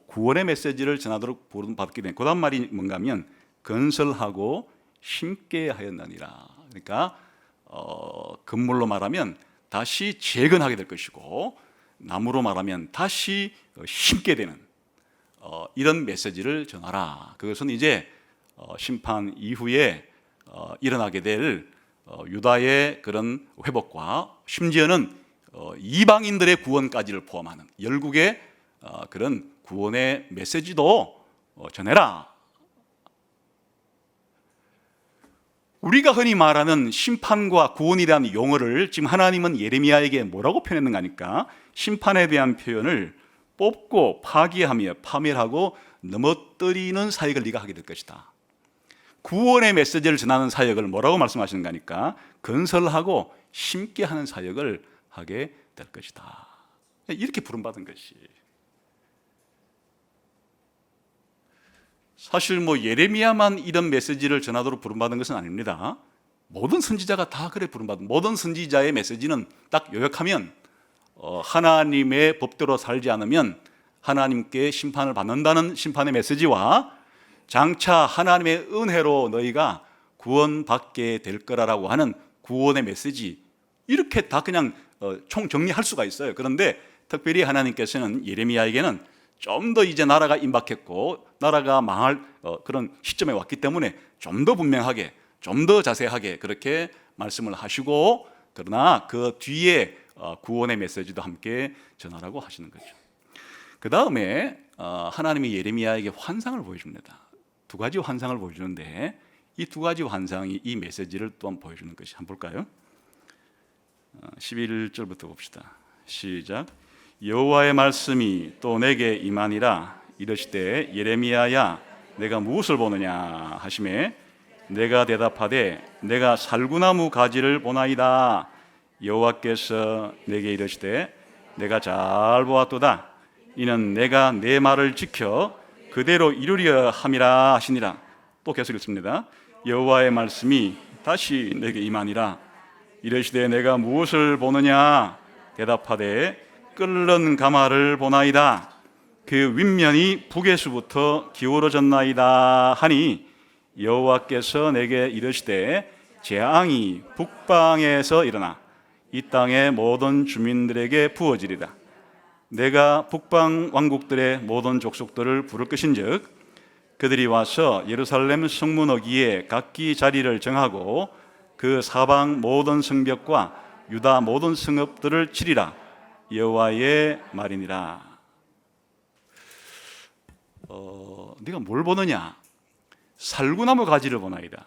구원의 메시지를 전하도록 부름받게 된, 그 다음 말이 뭔가 하면 건설하고 심게 하였느니라. 그러니까 건물로 말하면 다시 재건하게 될 것이고, 나무로 말하면 다시 심게 되는 이런 메시지를 전하라. 그것은 이제 심판 이후에 일어나게 될 유다의 그런 회복과 심지어는 이방인들의 구원까지를 포함하는 열국의 그런 구원의 메시지도 전해라. 우리가 흔히 말하는 심판과 구원이라는 용어를 지금 하나님은 예레미야에게 뭐라고 표현했는가 하니까 심판에 대한 표현을 뽑고 파기하며 파멸하고 넘어뜨리는 사역을 네가 하게 될 것이다. 구원의 메시지를 전하는 사역을 뭐라고 말씀하시는가 하니까 건설하고 심게 하는 사역을 하게 될 것이다. 이렇게 부름받은 것이. 사실 예레미야만 이런 메시지를 전하도록 부름받은 것은 아닙니다. 모든 선지자가 다 그래 부름받은, 모든 선지자의 메시지는 딱 요약하면 하나님의 법대로 살지 않으면 하나님께 심판을 받는다는 심판의 메시지와 장차 하나님의 은혜로 너희가 구원받게 될 거라고 하는 구원의 메시지, 이렇게 다 그냥 총정리할 수가 있어요. 그런데 특별히 하나님께서는 예레미야에게는 좀 더 이제 나라가 임박했고 나라가 망할 그런 시점에 왔기 때문에 좀 더 분명하게, 좀 더 자세하게 그렇게 말씀을 하시고, 그러나 그 뒤에 구원의 메시지도 함께 전하라고 하시는 거죠. 그 다음에 하나님이 예레미야에게 환상을 보여줍니다. 두 가지 환상을 보여주는데 이 두 가지 환상이 이 메시지를 또한 보여주는 것이, 한번 볼까요? 11절부터 봅시다. 시작. 여호와의 말씀이 또 내게 임하니라. 이르시되 예레미야야 내가 무엇을 보느냐 하시매 내가 대답하되 내가 살구나무 가지를 보나이다. 여호와께서 내게 이르시되 내가 잘 보았도다. 이는 내가 내 말을 지켜 그대로 이루려 함이라 하시니라. 또 계속 읽습니다. 여호와의 말씀이 다시 내게 임하니라. 이르시되 내가 무엇을 보느냐 대답하되 끓는 가마를 보나이다. 그 윗면이 북에서부터 기울어졌나이다 하니 여호와께서 내게 이르시되 재앙이 북방에서 일어나 이 땅의 모든 주민들에게 부어지리라. 내가 북방 왕국들의 모든 족속들을 부를 것인즉 그들이 와서 예루살렘 성문 어귀에 각기 자리를 정하고 그 사방 모든 성벽과 유다 모든 성읍들을 치리라. 여호와의 말이니라. 네가 뭘 보느냐? 살구나무 가지를 보나이다.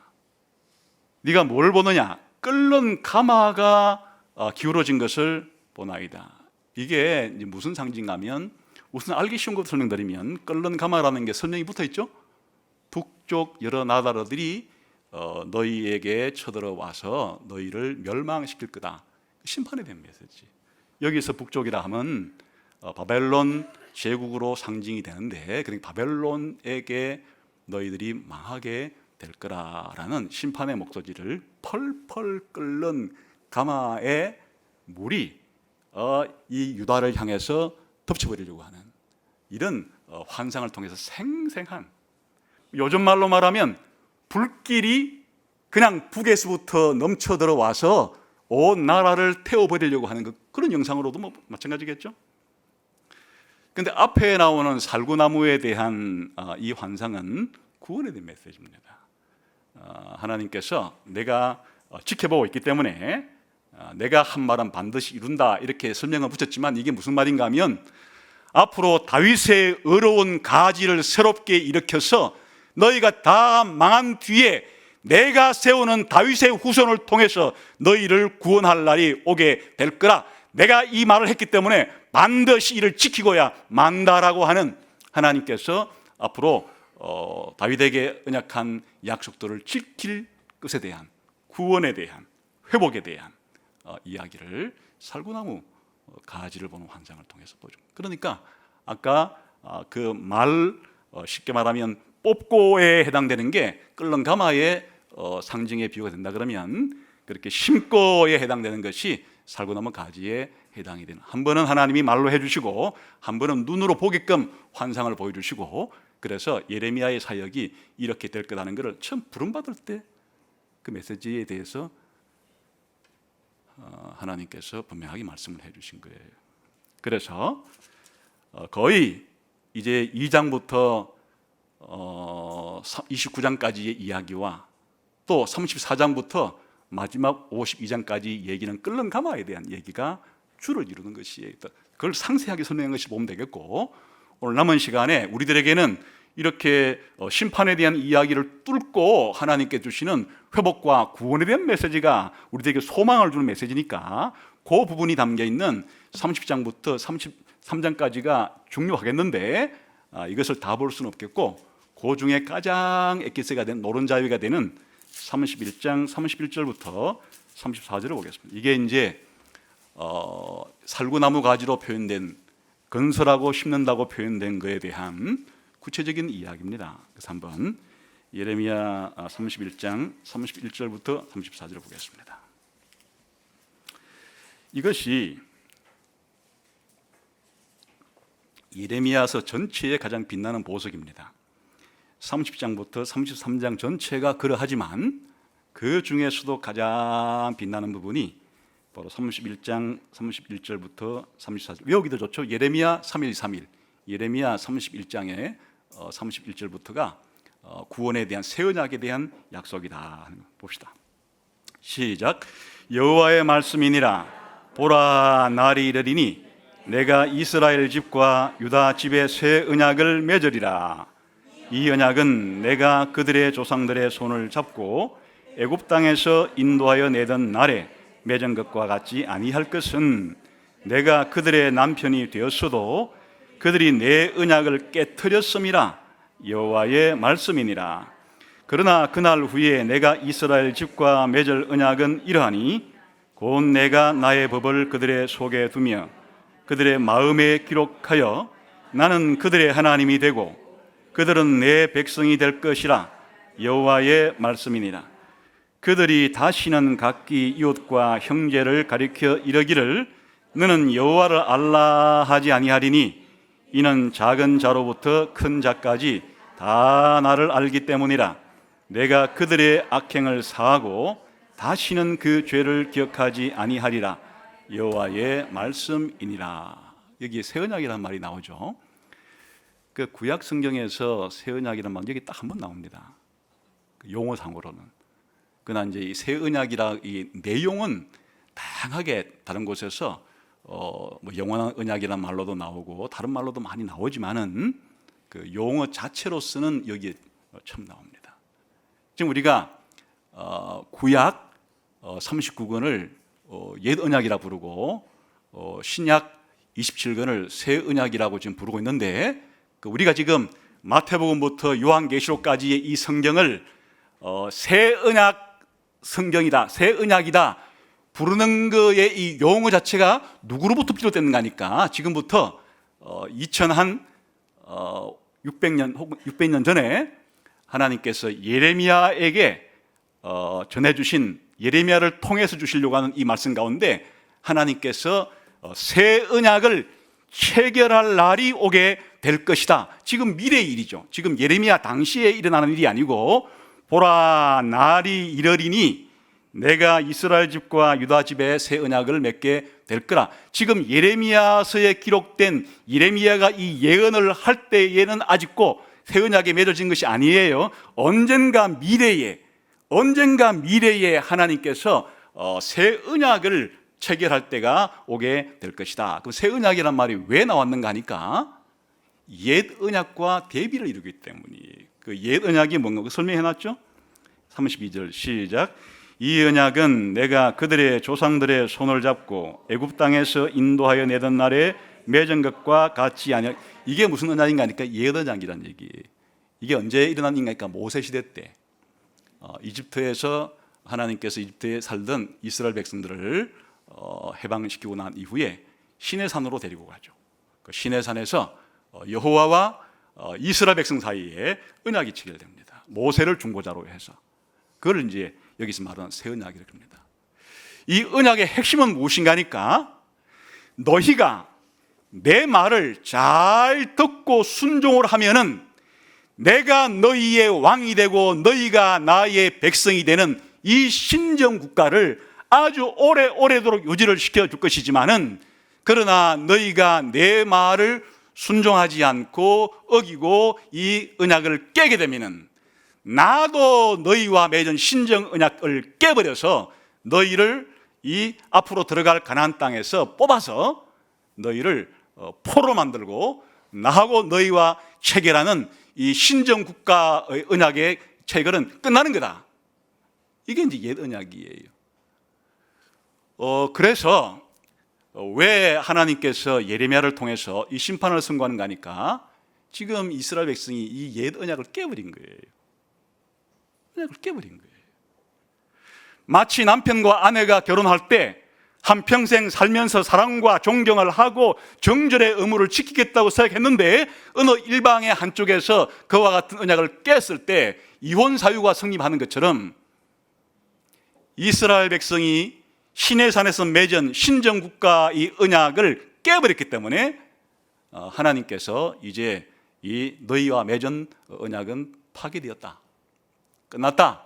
네가 뭘 보느냐? 끓는 가마가 기울어진 것을 보나이다. 이게 무슨 상징하면, 우선 알기 쉬운 것부터 설명드리면 끓는 가마라는 게 설명이 붙어 있죠. 북쪽 여러 나라들이 너희에게 쳐들어와서 너희를 멸망시킬 거다. 심판에 대한 메시지. 여기서 북쪽이라 하면 바벨론 제국으로 상징이 되는데, 그러니까 바벨론에게 너희들이 망하게 될 거라라는 심판의 목소리를 펄펄 끓는 가마의 물이 이 유다를 향해서 덮쳐버리려고 하는 이런 환상을 통해서 생생한, 요즘 말로 말하면 불길이 그냥 북에서부터 넘쳐 들어와서 온 나라를 태워버리려고 하는 그런 영상으로도 마찬가지겠죠. 그런데 앞에 나오는 살구나무에 대한 이 환상은 구원에 대한 메시지입니다. 하나님께서 내가 지켜보고 있기 때문에 내가 한 말은 반드시 이룬다, 이렇게 설명을 붙였지만 이게 무슨 말인가 하면 앞으로 다윗의 어려운 가지를 새롭게 일으켜서 너희가 다 망한 뒤에 내가 세우는 다윗의 후손을 통해서 너희를 구원할 날이 오게 될 거라. 내가 이 말을 했기 때문에 반드시 이를 지키고야 만다라고 하는, 하나님께서 앞으로 다윗에게 언약한 약속들을 지킬 것에 대한, 구원에 대한, 회복에 대한 이야기를 살구나무 가지를 보는 환상을 통해서 보죠. 그러니까 아까 그 말, 쉽게 말하면 뽑고에 해당되는 게 끓는 가마의 상징의 비유가 된다 그러면, 그렇게 심고에 해당되는 것이 살구나무 가지에 해당이 되는, 한 번은 하나님이 말로 해주시고 한 번은 눈으로 보게끔 환상을 보여주시고, 그래서 예레미야의 사역이 이렇게 될 거라는 것을 처음 부름받을 때 그 메시지에 대해서 하나님께서 분명하게 말씀을 해주신 거예요. 그래서 거의 이제 2장부터 29장까지의 이야기와 또 34장부터 마지막 52장까지 얘기는 끓는 가마에 대한 얘기가 주를 이루는 것이에요. 그걸 상세하게 설명한 것이 보면 되겠고, 오늘 남은 시간에 우리들에게는 이렇게 심판에 대한 이야기를 뚫고 하나님께 주시는 회복과 구원에 대한 메시지가 우리들에게 소망을 주는 메시지니까 그 부분이 담겨있는 30장부터 33장까지가 중요하겠는데, 이것을 다 볼 수는 없겠고, 그 중에 가장 엑기스가 된 노른자위가 되는 31장 31절부터 34절을 보겠습니다. 이게 이제 살구나무 가지로 표현된, 건설하고 심는다고 표현된 것에 대한 구체적인 이야기입니다. 그래서 한번 예레미야 31장 31절부터 34절을 보겠습니다. 이것이 예레미야서 전체에 가장 빛나는 보석입니다. 30장부터 33장 전체가 그러하지만 그 중에서도 가장 빛나는 부분이 바로 31장 31절부터 34절. 외우기도 좋죠. 예레미야 3.1.3.1. 예레미야 31장에 31절부터가 구원에 대한, 새 언약에 대한 약속이다. 봅시다. 시작. 여호와의 말씀이니라. 보라, 날이 이르리니 내가 이스라엘 집과 유다 집에 새 언약을 맺으리라. 이 언약은 내가 그들의 조상들의 손을 잡고 애굽 땅에서 인도하여 내던 날에 맺은 것과 같지 아니할 것은, 내가 그들의 남편이 되었어도 그들이 내 언약을 깨트렸음이라. 여호와의 말씀이니라. 그러나 그날 후에 내가 이스라엘 집과 맺을 언약은 이러하니, 곧 내가 나의 법을 그들의 속에 두며 그들의 마음에 기록하여 나는 그들의 하나님이 되고 그들은 내 백성이 될 것이라. 여호와의 말씀이니라. 그들이 다시는 각기 이웃과 형제를 가리켜 이르기를 너는 여호와를 알라 하지 아니하리니, 이는 작은 자로부터 큰 자까지 다 나를 알기 때문이라. 내가 그들의 악행을 사하고 다시는 그 죄를 기억하지 아니하리라. 여호와의 말씀이니라. 여기 새 언약이라는 말이 나오죠. 그 구약 성경에서 새 언약이라는 말 여기 딱 한 번 나옵니다. 용어상으로는. 그러나 이제 이 새 언약이라 이 내용은 다양하게 다른 곳에서 뭐 영원한 언약이라는 말로도 나오고 다른 말로도 많이 나오지만은 그 용어 자체로서는 여기에 처음 나옵니다. 지금 우리가 구약 39권을 옛 언약이라 부르고 신약 27권을 새 언약이라고 지금 부르고 있는데, 우리가 지금 마태복음부터 요한계시록까지의 이 성경을 새 언약 성경이다, 새 언약이다 부르는 거의 이 용어 자체가 누구로부터 비롯됐는가 하니까, 지금부터 600년 혹은 600년 전에 하나님께서 예레미야에게 전해주신, 예레미야를 통해서 주시려고 하는 이 말씀 가운데 하나님께서 새 언약을 체결할 날이 오게 될 것이다. 지금 미래의 일이죠. 지금 예레미야 당시에 일어나는 일이 아니고, 보라, 날이 이르리니 내가 이스라엘 집과 유다 집에 새 언약을 맺게 될 거라. 지금 예레미야서에 기록된, 예레미야가 이 예언을 할 때에는 아직도 새 언약이 맺어진 것이 아니에요. 언젠가 미래에 하나님께서 새 언약을 체결할 때가 오게 될 것이다. 그럼 새 언약이란 말이 왜 나왔는가 하니까, 옛 언약과 대비를 이루기 때문이에요. 그 옛 언약이 뭔가 설명해 놨죠. 32절 시작. 이 언약은 내가 그들의 조상들의 손을 잡고 애굽 땅에서 인도하여 내던 날에 맺은 것과 같지 아니하. 이게 무슨 언약인가 하니까 옛 언약이란 얘기예요. 이게 언제 일어난 일인가 하니까 모세 시대 때 이집트에서 하나님께서 이집트에 살던 이스라엘 백성들을 해방시키고 난 이후에 시내산으로 데리고 가죠. 그 시내산에서 여호와와 이스라엘 백성 사이에 언약이 체결됩니다. 모세를 중보자로 해서. 그걸 이제 여기서 말하는 새 언약이라고 합니다. 이 언약의 핵심은 무엇인가 하니까, 너희가 내 말을 잘 듣고 순종을 하면은 내가 너희의 왕이 되고 너희가 나의 백성이 되는 이 신정 국가를 아주 오래도록 유지를 시켜줄 것이지만은, 그러나 너희가 내 말을 순종하지 않고 어기고 이 언약을 깨게 되면은 나도 너희와 맺은 신정 언약을 깨버려서 너희를 이 앞으로 들어갈 가나안 땅에서 뽑아서 너희를 포로 만들고 나하고 너희와 체결하는 이 신정 국가의 언약의 체결은 끝나는 거다. 이게 이제 옛 언약이에요. 그래서 왜 하나님께서 예레미야를 통해서 이 심판을 선고하는가 하니까 지금 이스라엘 백성이 이 옛 언약을 깨버린 거예요. 언약을 깨버린 거예요. 마치 남편과 아내가 결혼할 때 한평생 살면서 사랑과 존경을 하고 정절의 의무를 지키겠다고 생각했는데 어느 일방의 한쪽에서 그와 같은 언약을 깼을 때 이혼 사유가 성립하는 것처럼 이스라엘 백성이 시내산에서 맺은 신정국가 이 언약을 깨버렸기 때문에 하나님께서 이제 이 너희와 맺은 언약은 파기되었다. 끝났다.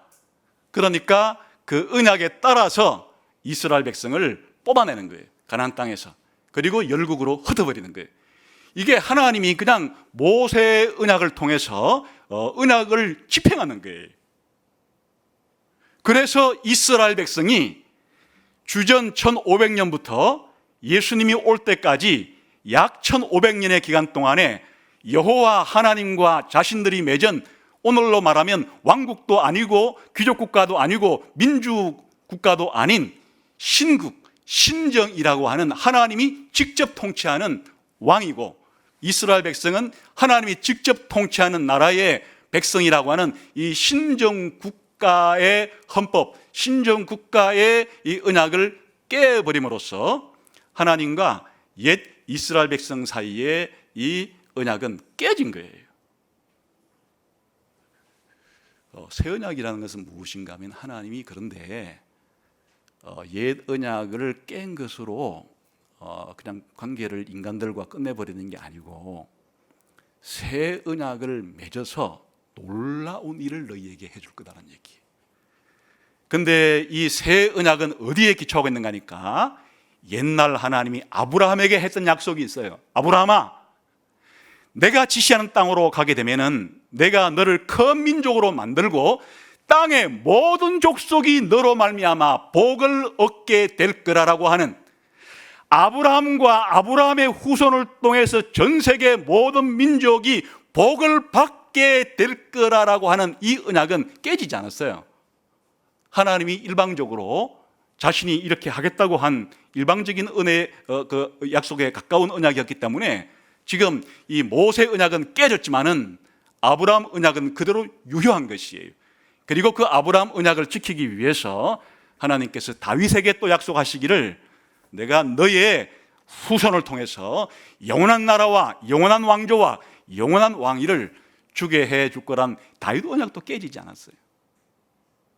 그러니까 그 언약에 따라서 이스라엘 백성을 뽑아내는 거예요. 가나안 땅에서. 그리고 열국으로 흩어버리는 거예요. 이게 하나님이 그냥 모세 언약을 통해서 언약을 집행하는 거예요. 그래서 이스라엘 백성이 주전 1500년부터 예수님이 올 때까지 약 1500년의 기간 동안에 여호와 하나님과 자신들이 맺은, 오늘로 말하면 왕국도 아니고 귀족국가도 아니고 민주국가도 아닌 신국, 신정이라고 하는 하나님이 직접 통치하는 왕이고, 이스라엘 백성은 하나님이 직접 통치하는 나라의 백성이라고 하는 이 신정국가의 헌법, 신정국가의 이 언약을 깨버림으로써 하나님과 옛 이스라엘 백성 사이에 이 언약은 깨진 거예요. 새 언약이라는 것은 무엇인가 하면 하나님이 그런데 옛 언약을 깬 것으로 그냥 관계를 인간들과 끝내버리는 게 아니고 새 언약을 맺어서 놀라운 일을 너희에게 해줄 거다라는 얘기예요. 근데 이 새 언약은 어디에 기초하고 있는가 하니까 옛날 하나님이 아브라함에게 했던 약속이 있어요. 아브라함아, 내가 지시하는 땅으로 가게 되면은 내가 너를 큰 민족으로 만들고 땅의 모든 족속이 너로 말미암아 복을 얻게 될 거라고 하는, 아브라함과 아브라함의 후손을 통해서 전 세계 모든 민족이 복을 받게 될 거라고 하는 이 언약은 깨지지 않았어요. 하나님이 일방적으로 자신이 이렇게 하겠다고 한 일방적인 은혜, 그 약속에 가까운 언약이었기 때문에 지금 이 모세 언약은 깨졌지만은 아브라함 언약은 그대로 유효한 것이에요. 그리고 그 아브라함 언약을 지키기 위해서 하나님께서 다윗에게 또 약속하시기를 내가 너의 후손을 통해서 영원한 나라와 영원한 왕조와 영원한 왕위를 주게 해줄 거란 다윗 언약도 깨지지 않았어요.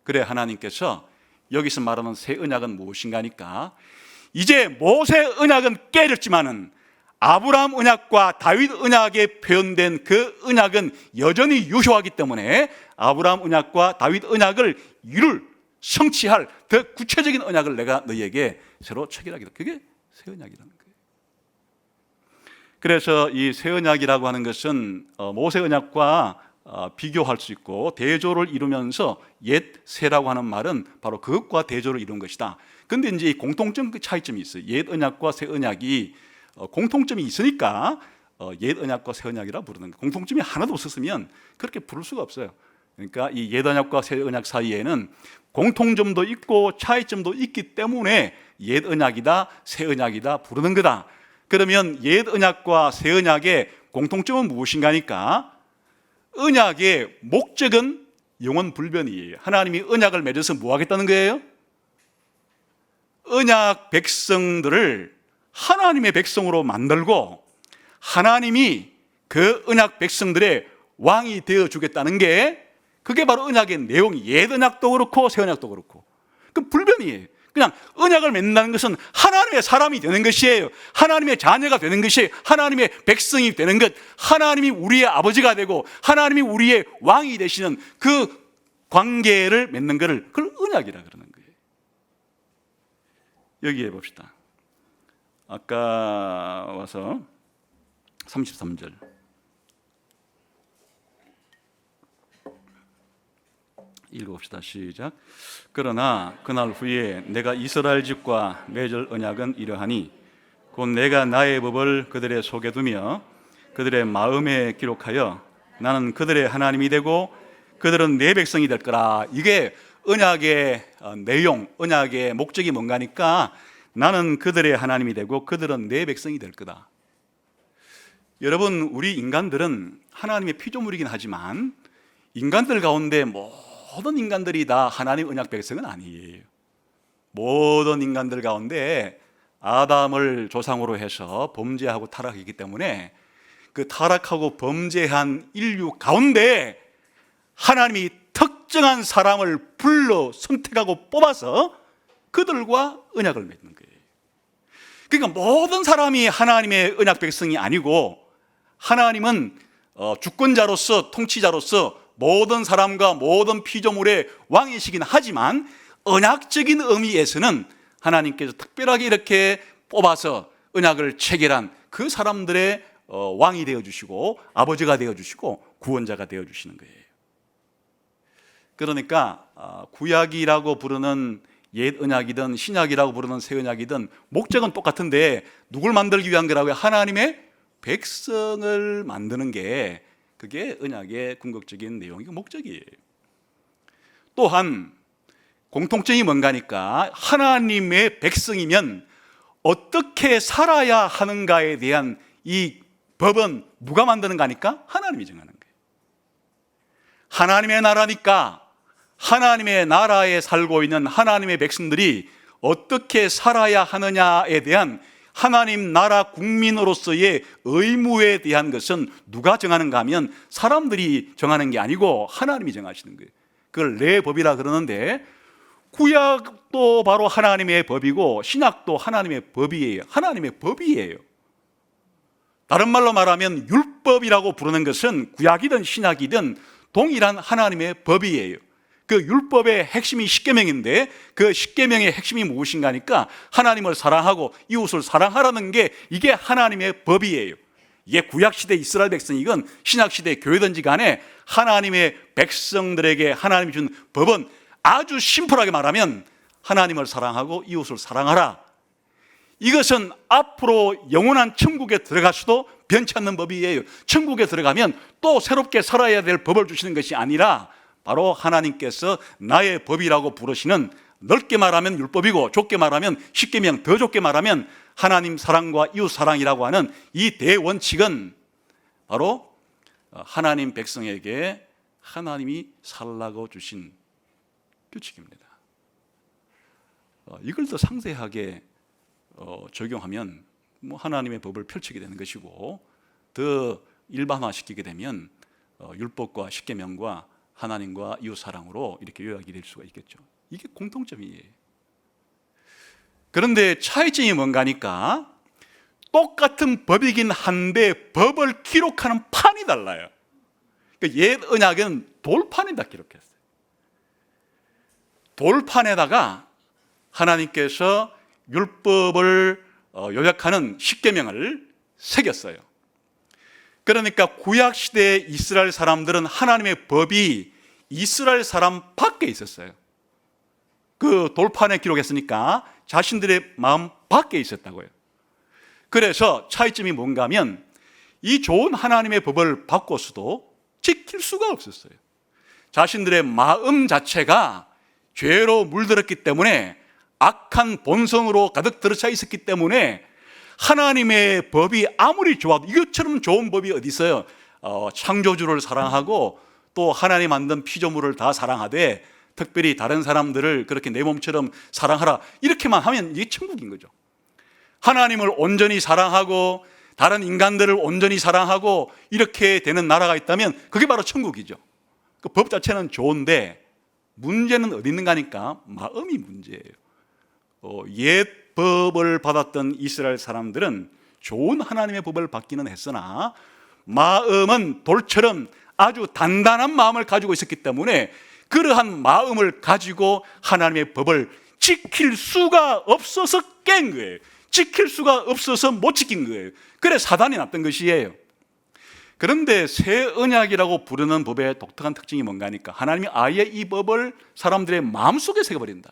그래 하나님께서 여기서 말하는 새 언약은 무엇인가 하니까 이제 모세 언약은 깨졌지만은 아브라함 언약과 다윗 언약에 표현된 그 언약은 여전히 유효하기 때문에 아브라함 언약과 다윗 언약을 이룰, 성취할 더 구체적인 언약을 내가 너희에게 새로 체결하겠다. 그게 새 언약이라는 거예요. 그래서 이 새 언약이라고 하는 것은 모세 언약과 비교할 수 있고 대조를 이루면서 옛 새라고 하는 말은 바로 그것과 대조를 이룬 것이다. 그런데 이제 이 공통점, 그 차이점이 있어요. 옛 언약과 새 언약이 공통점이 있으니까 옛 언약과 새 언약이라 부르는 거예요. 공통점이 하나도 없었으면 그렇게 부를 수가 없어요. 그러니까 이 옛 언약과 새 언약 사이에는 공통점도 있고 차이점도 있기 때문에 옛 언약이다, 새 언약이다 부르는 거다. 그러면 옛 언약과 새 언약의 공통점은 무엇인가 하니까 언약의 목적은 영원 불변이에요. 하나님이 언약을 맺어서 뭐 하겠다는 거예요? 언약 백성들을 하나님의 백성으로 만들고 하나님이 그 언약 백성들의 왕이 되어 주겠다는 게, 그게 바로 언약의 내용이, 옛 언약도 그렇고 새 언약도 그렇고 그 불변이에요. 그냥 언약을 맺는다는 것은 하나님의 사람이 되는 것이에요. 하나님의 자녀가 되는 것이, 하나님의 백성이 되는 것, 하나님이 우리의 아버지가 되고 하나님이 우리의 왕이 되시는 그 관계를 맺는 것을 그걸 언약이라 그러는 거예요. 여기에 봅시다. 아까 와서 33절 읽어봅시다. 시작. 그러나 그날 후에 내가 이스라엘 집과 맺을 언약은 이러하니 곧 내가 나의 법을 그들의 속에 두며 그들의 마음에 기록하여 나는 그들의 하나님이 되고 그들은 내 백성이 될 거라. 이게 언약의 내용, 언약의 목적이 뭔가니까 나는 그들의 하나님이 되고 그들은 내 백성이 될 거다. 여러분, 우리 인간들은 하나님의 피조물이긴 하지만 인간들 가운데 모든 인간들이 다 하나님 언약 백성은 아니에요. 모든 인간들 가운데 아담을 조상으로 해서 범죄하고 타락했기 때문에 그 타락하고 범죄한 인류 가운데 하나님이 특정한 사람을 불러 선택하고 뽑아서 그들과 언약을 맺는 거예요. 그러니까 모든 사람이 하나님의 언약 백성이 아니고 하나님은 주권자로서 통치자로서 모든 사람과 모든 피조물의 왕이시긴 하지만 언약적인 의미에서는 하나님께서 특별하게 이렇게 뽑아서 언약을 체결한 그 사람들의 왕이 되어주시고 아버지가 되어주시고 구원자가 되어주시는 거예요. 그러니까 구약이라고 부르는 옛 언약이든 신약이라고 부르는 새 언약이든 목적은 똑같은데 누굴 만들기 위한 거라고요? 하나님의 백성을 만드는 게 그게 언약의 궁극적인 내용이고 목적이에요. 또한 공통점이 뭔가니까 하나님의 백성이면 어떻게 살아야 하는가에 대한 이 법은 누가 만드는 거니까? 하나님이 정하는 거예요. 하나님의 나라니까 하나님의 나라에 살고 있는 하나님의 백성들이 어떻게 살아야 하느냐에 대한 하나님 나라 국민으로서의 의무에 대한 것은 누가 정하는가 하면 사람들이 정하는 게 아니고 하나님이 정하시는 거예요. 그걸 내 법이라 그러는데 구약도 바로 하나님의 법이고 신약도 하나님의 법이에요. 하나님의 법이에요. 다른 말로 말하면 율법이라고 부르는 것은 구약이든 신약이든 동일한 하나님의 법이에요. 그 율법의 핵심이 십계명인데 그 십계명의 핵심이 무엇인가 하니까 하나님을 사랑하고 이웃을 사랑하라는 게 이게 하나님의 법이에요. 이게 구약시대 이스라엘 백성이건 신약시대 교회든지 간에 하나님의 백성들에게 하나님이 준 법은 아주 심플하게 말하면 하나님을 사랑하고 이웃을 사랑하라. 이것은 앞으로 영원한 천국에 들어가서도 변치 않는 법이에요. 천국에 들어가면 또 새롭게 살아야 될 법을 주시는 것이 아니라 바로 하나님께서 나의 법이라고 부르시는, 넓게 말하면 율법이고 좁게 말하면 십계명, 더 좁게 말하면 하나님 사랑과 이웃 사랑이라고 하는 이 대원칙은 바로 하나님 백성에게 하나님이 살라고 주신 규칙입니다. 이걸 더 상세하게 적용하면 하나님의 법을 펼치게 되는 것이고, 더 일반화시키게 되면 율법과 십계명과 하나님과 이웃 사랑으로 이렇게 요약이 될 수가 있겠죠. 이게 공통점이에요. 그런데 차이점이 뭔가니까 똑같은 법이긴 한데 법을 기록하는 판이 달라요. 옛 언약은 돌판에다 기록했어요. 돌판에다가 하나님께서 율법을 요약하는 십계명을 새겼어요. 그러니까 구약 시대의 이스라엘 사람들은 하나님의 법이 이스라엘 사람 밖에 있었어요. 그 돌판에 기록했으니까 자신들의 마음 밖에 있었다고요. 그래서 차이점이 뭔가 하면 이 좋은 하나님의 법을 바꿔서도 지킬 수가 없었어요. 자신들의 마음 자체가 죄로 물들었기 때문에, 악한 본성으로 가득 들어차 있었기 때문에 하나님의 법이 아무리 좋아도, 이것처럼 좋은 법이 어디 있어요? 창조주를 사랑하고 또 하나님 만든 피조물을 다 사랑하되 특별히 다른 사람들을 그렇게 내 몸처럼 사랑하라, 이렇게만 하면 이게 천국인 거죠. 하나님을 온전히 사랑하고 다른 인간들을 온전히 사랑하고 이렇게 되는 나라가 있다면 그게 바로 천국이죠. 그 법 자체는 좋은데 문제는 어디 있는가 하니까 마음이 문제예요. 옛 법을 받았던 이스라엘 사람들은 좋은 하나님의 법을 받기는 했으나 마음은 돌처럼 아주 단단한 마음을 가지고 있었기 때문에 그러한 마음을 가지고 하나님의 법을 지킬 수가 없어서 깬 거예요. 지킬 수가 없어서 못 지킨 거예요. 그래 사단이 났던 것이에요. 그런데 새 언약이라고 부르는 법의 독특한 특징이 뭔가 하니까 하나님이 아예 이 법을 사람들의 마음속에 새겨버린다.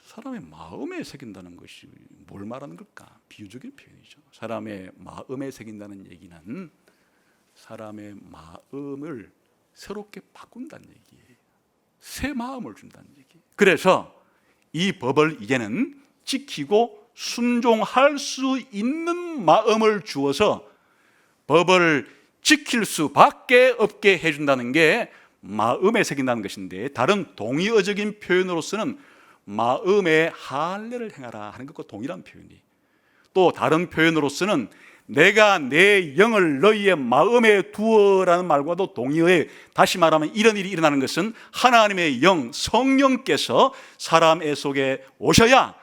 사람의 마음에 새긴다는 것이 뭘 말하는 걸까? 비유적인 표현이죠. 사람의 마음에 새긴다는 얘기는 사람의 마음을 새롭게 바꾼다는 얘기예요. 새 마음을 준다는 얘기. 그래서 이 법을 이제는 지키고 순종할 수 있는 마음을 주어서 법을 지킬 수밖에 없게 해준다는 게 마음에 새긴다는 것인데, 다른 동의어적인 표현으로서는 마음의 할례를 행하라 하는 것과 동일한 표현이, 또 다른 표현으로서는 내가 내 영을 너희의 마음에 두어라는 말과도 동의어에, 다시 말하면 이런 일이 일어나는 것은 하나님의 영, 성령께서 사람의 속에 오셔야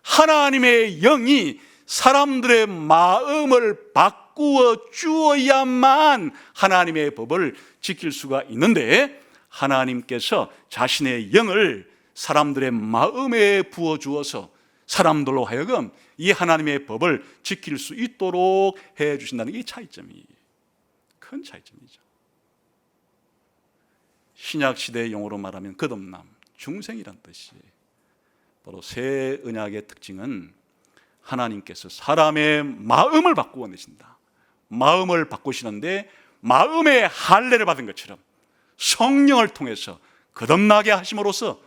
하나님의 영이 사람들의 마음을 바꾸어 주어야만 하나님의 법을 지킬 수가 있는데, 하나님께서 자신의 영을 사람들의 마음에 부어주어서 사람들로 하여금 이 하나님의 법을 지킬 수 있도록 해주신다는 이 차이점이 큰 차이점이죠. 신약시대의 용어로 말하면 거듭남, 중생이란 뜻이에요. 바로 새 언약의 특징은 하나님께서 사람의 마음을 바꾸어 내신다. 마음을 바꾸시는데 마음의 할례를 받은 것처럼 성령을 통해서 거듭나게 하심으로써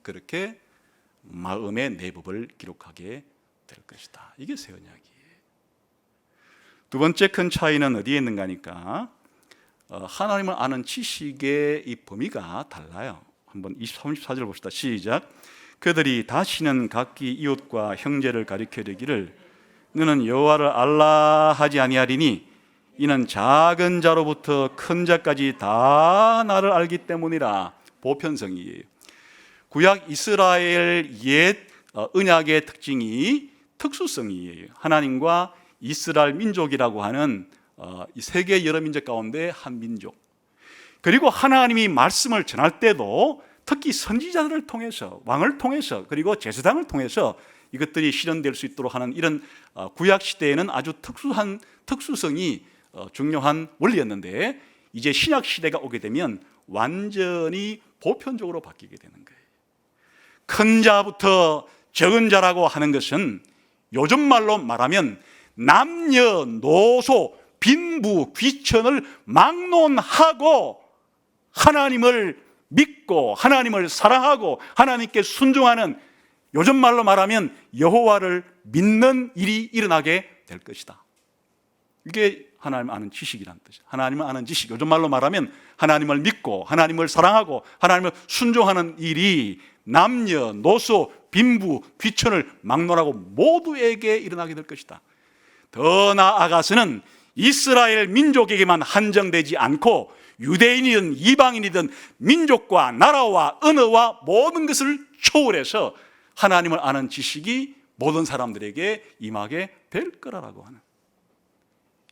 그렇게 마음의 내법을 기록하게 될 것이다. 이게 새 언약이에요. 두 번째 큰 차이는 어디에 있는가 하니까 하나님을 아는 지식의 이 범위가 달라요. 한번 34절 봅시다. 시작. 그들이 다시는 각기 이웃과 형제를 가리켜 이르기를 너는 여호와를 알라 하지 아니하리니 이는 작은 자로부터 큰 자까지 다 나를 알기 때문이라. 보편성이에요. 구약 이스라엘 옛 언약의 특징이 특수성이에요. 하나님과 이스라엘 민족이라고 하는 세계 여러 민족 가운데 한 민족, 그리고 하나님이 말씀을 전할 때도 특히 선지자들을 통해서, 왕을 통해서, 그리고 제사장을 통해서 이것들이 실현될 수 있도록 하는 이런 구약 시대에는 아주 특수성이 중요한 원리였는데, 이제 신약 시대가 오게 되면 완전히 보편적으로 바뀌게 되는 거예요. 큰 자부터 적은 자라고 하는 것은 요즘 말로 말하면 남녀노소 빈부 귀천을 막론하고 하나님을 믿고 하나님을 사랑하고 하나님께 순종하는, 요즘 말로 말하면 여호와를 믿는 일이 일어나게 될 것이다. 이게 하나님 아는 지식이라는 뜻이에요. 하나님을 아는 지식, 요즘 말로 말하면 하나님을 믿고 하나님을 사랑하고 하나님을 순종하는 일이 남녀노소 빈부 귀천을 막론하고 모두에게 일어나게 될 것이다. 더 나아가서는 이스라엘 민족에게만 한정되지 않고 유대인이든 이방인이든 민족과 나라와 언어와 모든 것을 초월해서 하나님을 아는 지식이 모든 사람들에게 임하게 될 거라고 하는,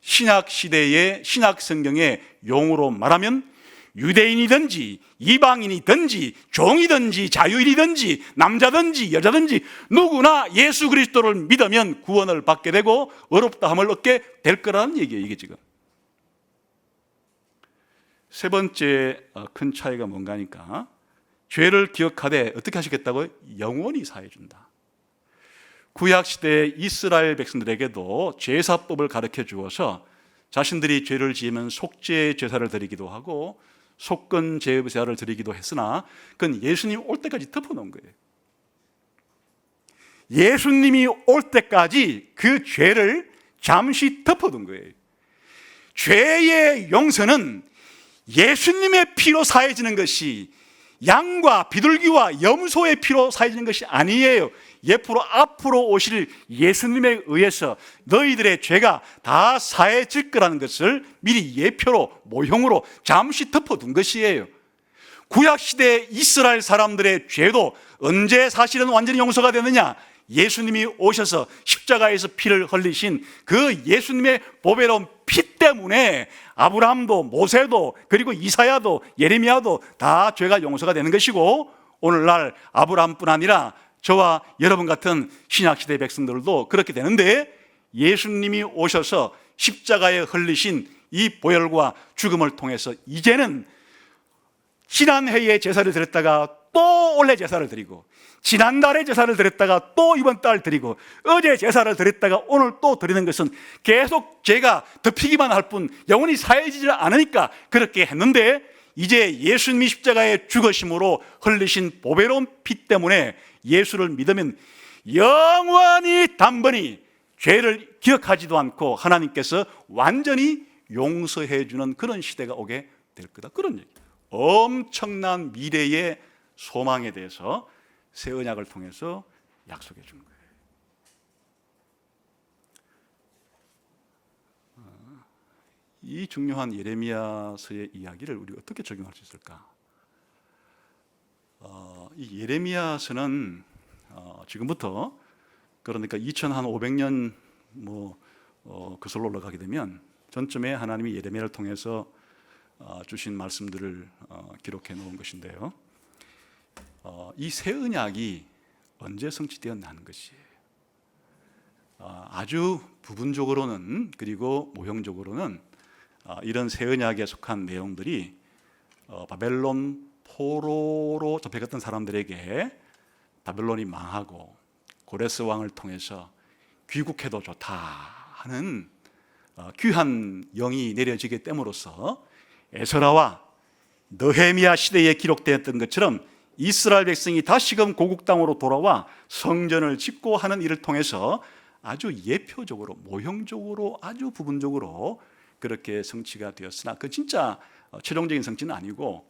신약 시대의 신약 성경의 용어로 말하면 유대인이든지 이방인이든지 종이든지 자유인이든지 남자든지 여자든지 누구나 예수 그리스도를 믿으면 구원을 받게 되고 어렵다함을 얻게 될 거라는 얘기예요. 이게 지금 세 번째 큰 차이가 뭔가 하니까, 죄를 기억하되 어떻게 하시겠다고요? 영원히 사해 준다. 구약시대 이스라엘 백성들에게도 제사법을 가르쳐 주어서 자신들이 죄를 지으면 속죄 제사를 드리기도 하고 속건 제사를 드리기도 했으나 그건 예수님이 올 때까지 덮어놓은 거예요. 예수님이 올 때까지 그 죄를 잠시 덮어둔 거예요. 죄의 용서는 예수님의 피로 사해지는 것이 양과 비둘기와 염소의 피로 사해지는 것이 아니에요. 앞으로 오실 예수님에 의해서 너희들의 죄가 다 사해질 거라는 것을 미리 예표로, 모형으로 잠시 덮어둔 것이에요. 구약시대 이스라엘 사람들의 죄도 언제 사실은 완전히 용서가 되느냐? 예수님이 오셔서 십자가에서 피를 흘리신 그 예수님의 보배로운 피 때문에 아브라함도 모세도 그리고 이사야도 예레미야도 다 죄가 용서가 되는 것이고, 오늘날 아브라함뿐 아니라 저와 여러분 같은 신약시대 백성들도 그렇게 되는데, 예수님이 오셔서 십자가에 흘리신 이 보혈과 죽음을 통해서 이제는 지난해에 제사를 드렸다가 또 올해 제사를 드리고, 지난달에 제사를 드렸다가 또 이번 달 드리고, 어제 제사를 드렸다가 오늘 또 드리는 것은 계속 죄가 덮이기만 할 뿐 영원히 사해지지 않으니까 그렇게 했는데, 이제 예수님이 십자가에 죽으심으로 흘리신 보배로운 피 때문에 예수를 믿으면 영원히 단번이 죄를 기억하지도 않고 하나님께서 완전히 용서해 주는 그런 시대가 오게 될 거다, 그런 얘기. 엄청난 미래의 소망에 대해서 새 언약을 통해서 약속해 준 거예요. 이 중요한 예레미야서의 이야기를 우리가 어떻게 적용할 수 있을까? 이 예레미야서는 지금부터, 그러니까 2500년 그슬로 올라가게 되면 전쯤에 하나님이 예레미야를 통해서 주신 말씀들을 기록해 놓은 것인데요, 이 새 언약이 언제 성취되었나 하는 것이에요. 아주 부분적으로는, 그리고 모형적으로는 이런 새 언약에 속한 내용들이 바벨론 포로로 잡혀갔던 사람들에게 바벨론이 망하고 고레스 왕을 통해서 귀국해도 좋다 하는 귀한 영이 내려지게 됨으로써 에스라와 느헤미야 시대에 기록되었던 것처럼 이스라엘 백성이 다시금 고국 땅으로 돌아와 성전을 짓고 하는 일을 통해서 아주 예표적으로, 모형적으로, 아주 부분적으로 그렇게 성취가 되었으나, 그 진짜 최종적인 성취는 아니고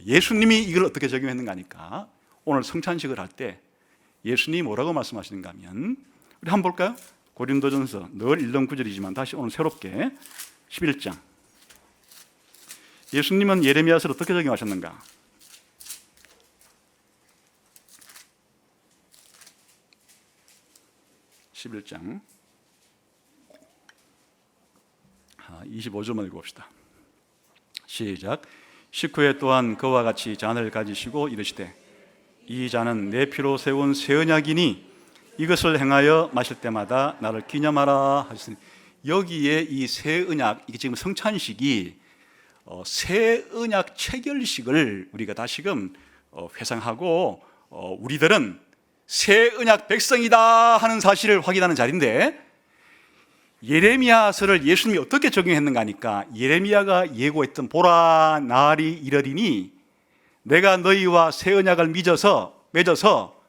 예수님이 이걸 어떻게 적용했는가 하니까, 오늘 성찬식을 할 때 예수님이 뭐라고 말씀하시는가 하면, 우리 한번 볼까요? 고린도전서 늘 읽던 구절이지만 다시 오늘 새롭게 11장. 예수님은 예레미야서를 어떻게 적용하셨는가? 11장 25절만 읽어봅시다. 시작. 식후에 또한 그와 같이 잔을 가지시고 이르시되, 이 잔은 내 피로 세운 새 언약이니 이것을 행하여 마실 때마다 나를 기념하라 하셨으니, 여기에 이 새 언약, 이게 지금 성찬식이 새 언약 체결식을 우리가 다시금 회상하고, 우리들은 새 언약 백성이다 하는 사실을 확인하는 자리인데, 예레미야서를 예수님이 어떻게 적용했는가 하니까, 예레미야가 예고했던 보라 날이 이르리니 내가 너희와 새 언약을 맺어서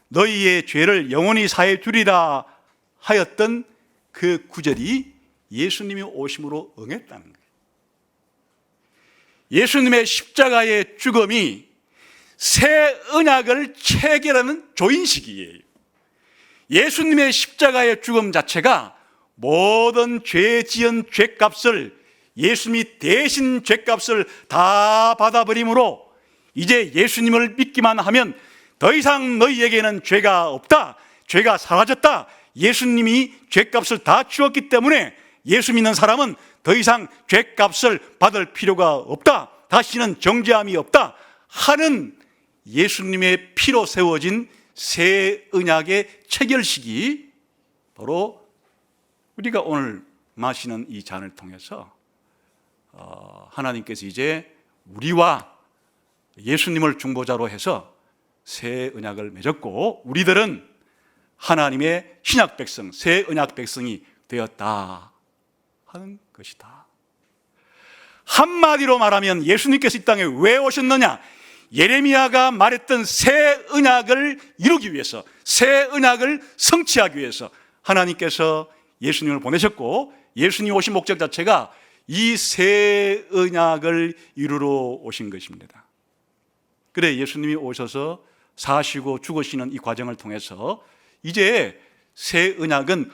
너희의 죄를 영원히 사해 주리라 하였던 그 구절이 예수님이 오심으로 응했다는 거예요. 예수님의 십자가의 죽음이 새 언약을 체결하는 조인식이에요. 예수님의 십자가의 죽음 자체가 모든 죄 지은 죄값을, 예수님이 대신 죄값을 다 받아버림으로 이제 예수님을 믿기만 하면 더 이상 너희에게는 죄가 없다, 죄가 사라졌다. 예수님이 죄값을 다 치웠기 때문에 예수 믿는 사람은 더 이상 죄값을 받을 필요가 없다, 다시는 정죄함이 없다 하는 예수님의 피로 세워진 새 언약의 체결식이 바로 우리가 오늘 마시는 이 잔을 통해서 하나님께서 이제 우리와 예수님을 중보자로 해서 새 언약을 맺었고, 우리들은 하나님의 신약 백성, 새 언약 백성이 되었다 하는 것이다. 한마디로 말하면 예수님께서 이 땅에 왜 오셨느냐? 예레미야가 말했던 새 언약을 이루기 위해서, 새 언약을 성취하기 위해서 하나님께서 예수님을 보내셨고, 예수님 오신 목적 자체가 이 새 언약을 이루러 오신 것입니다. 그래 예수님이 오셔서 사시고 죽으시는 이 과정을 통해서 이제 새 언약은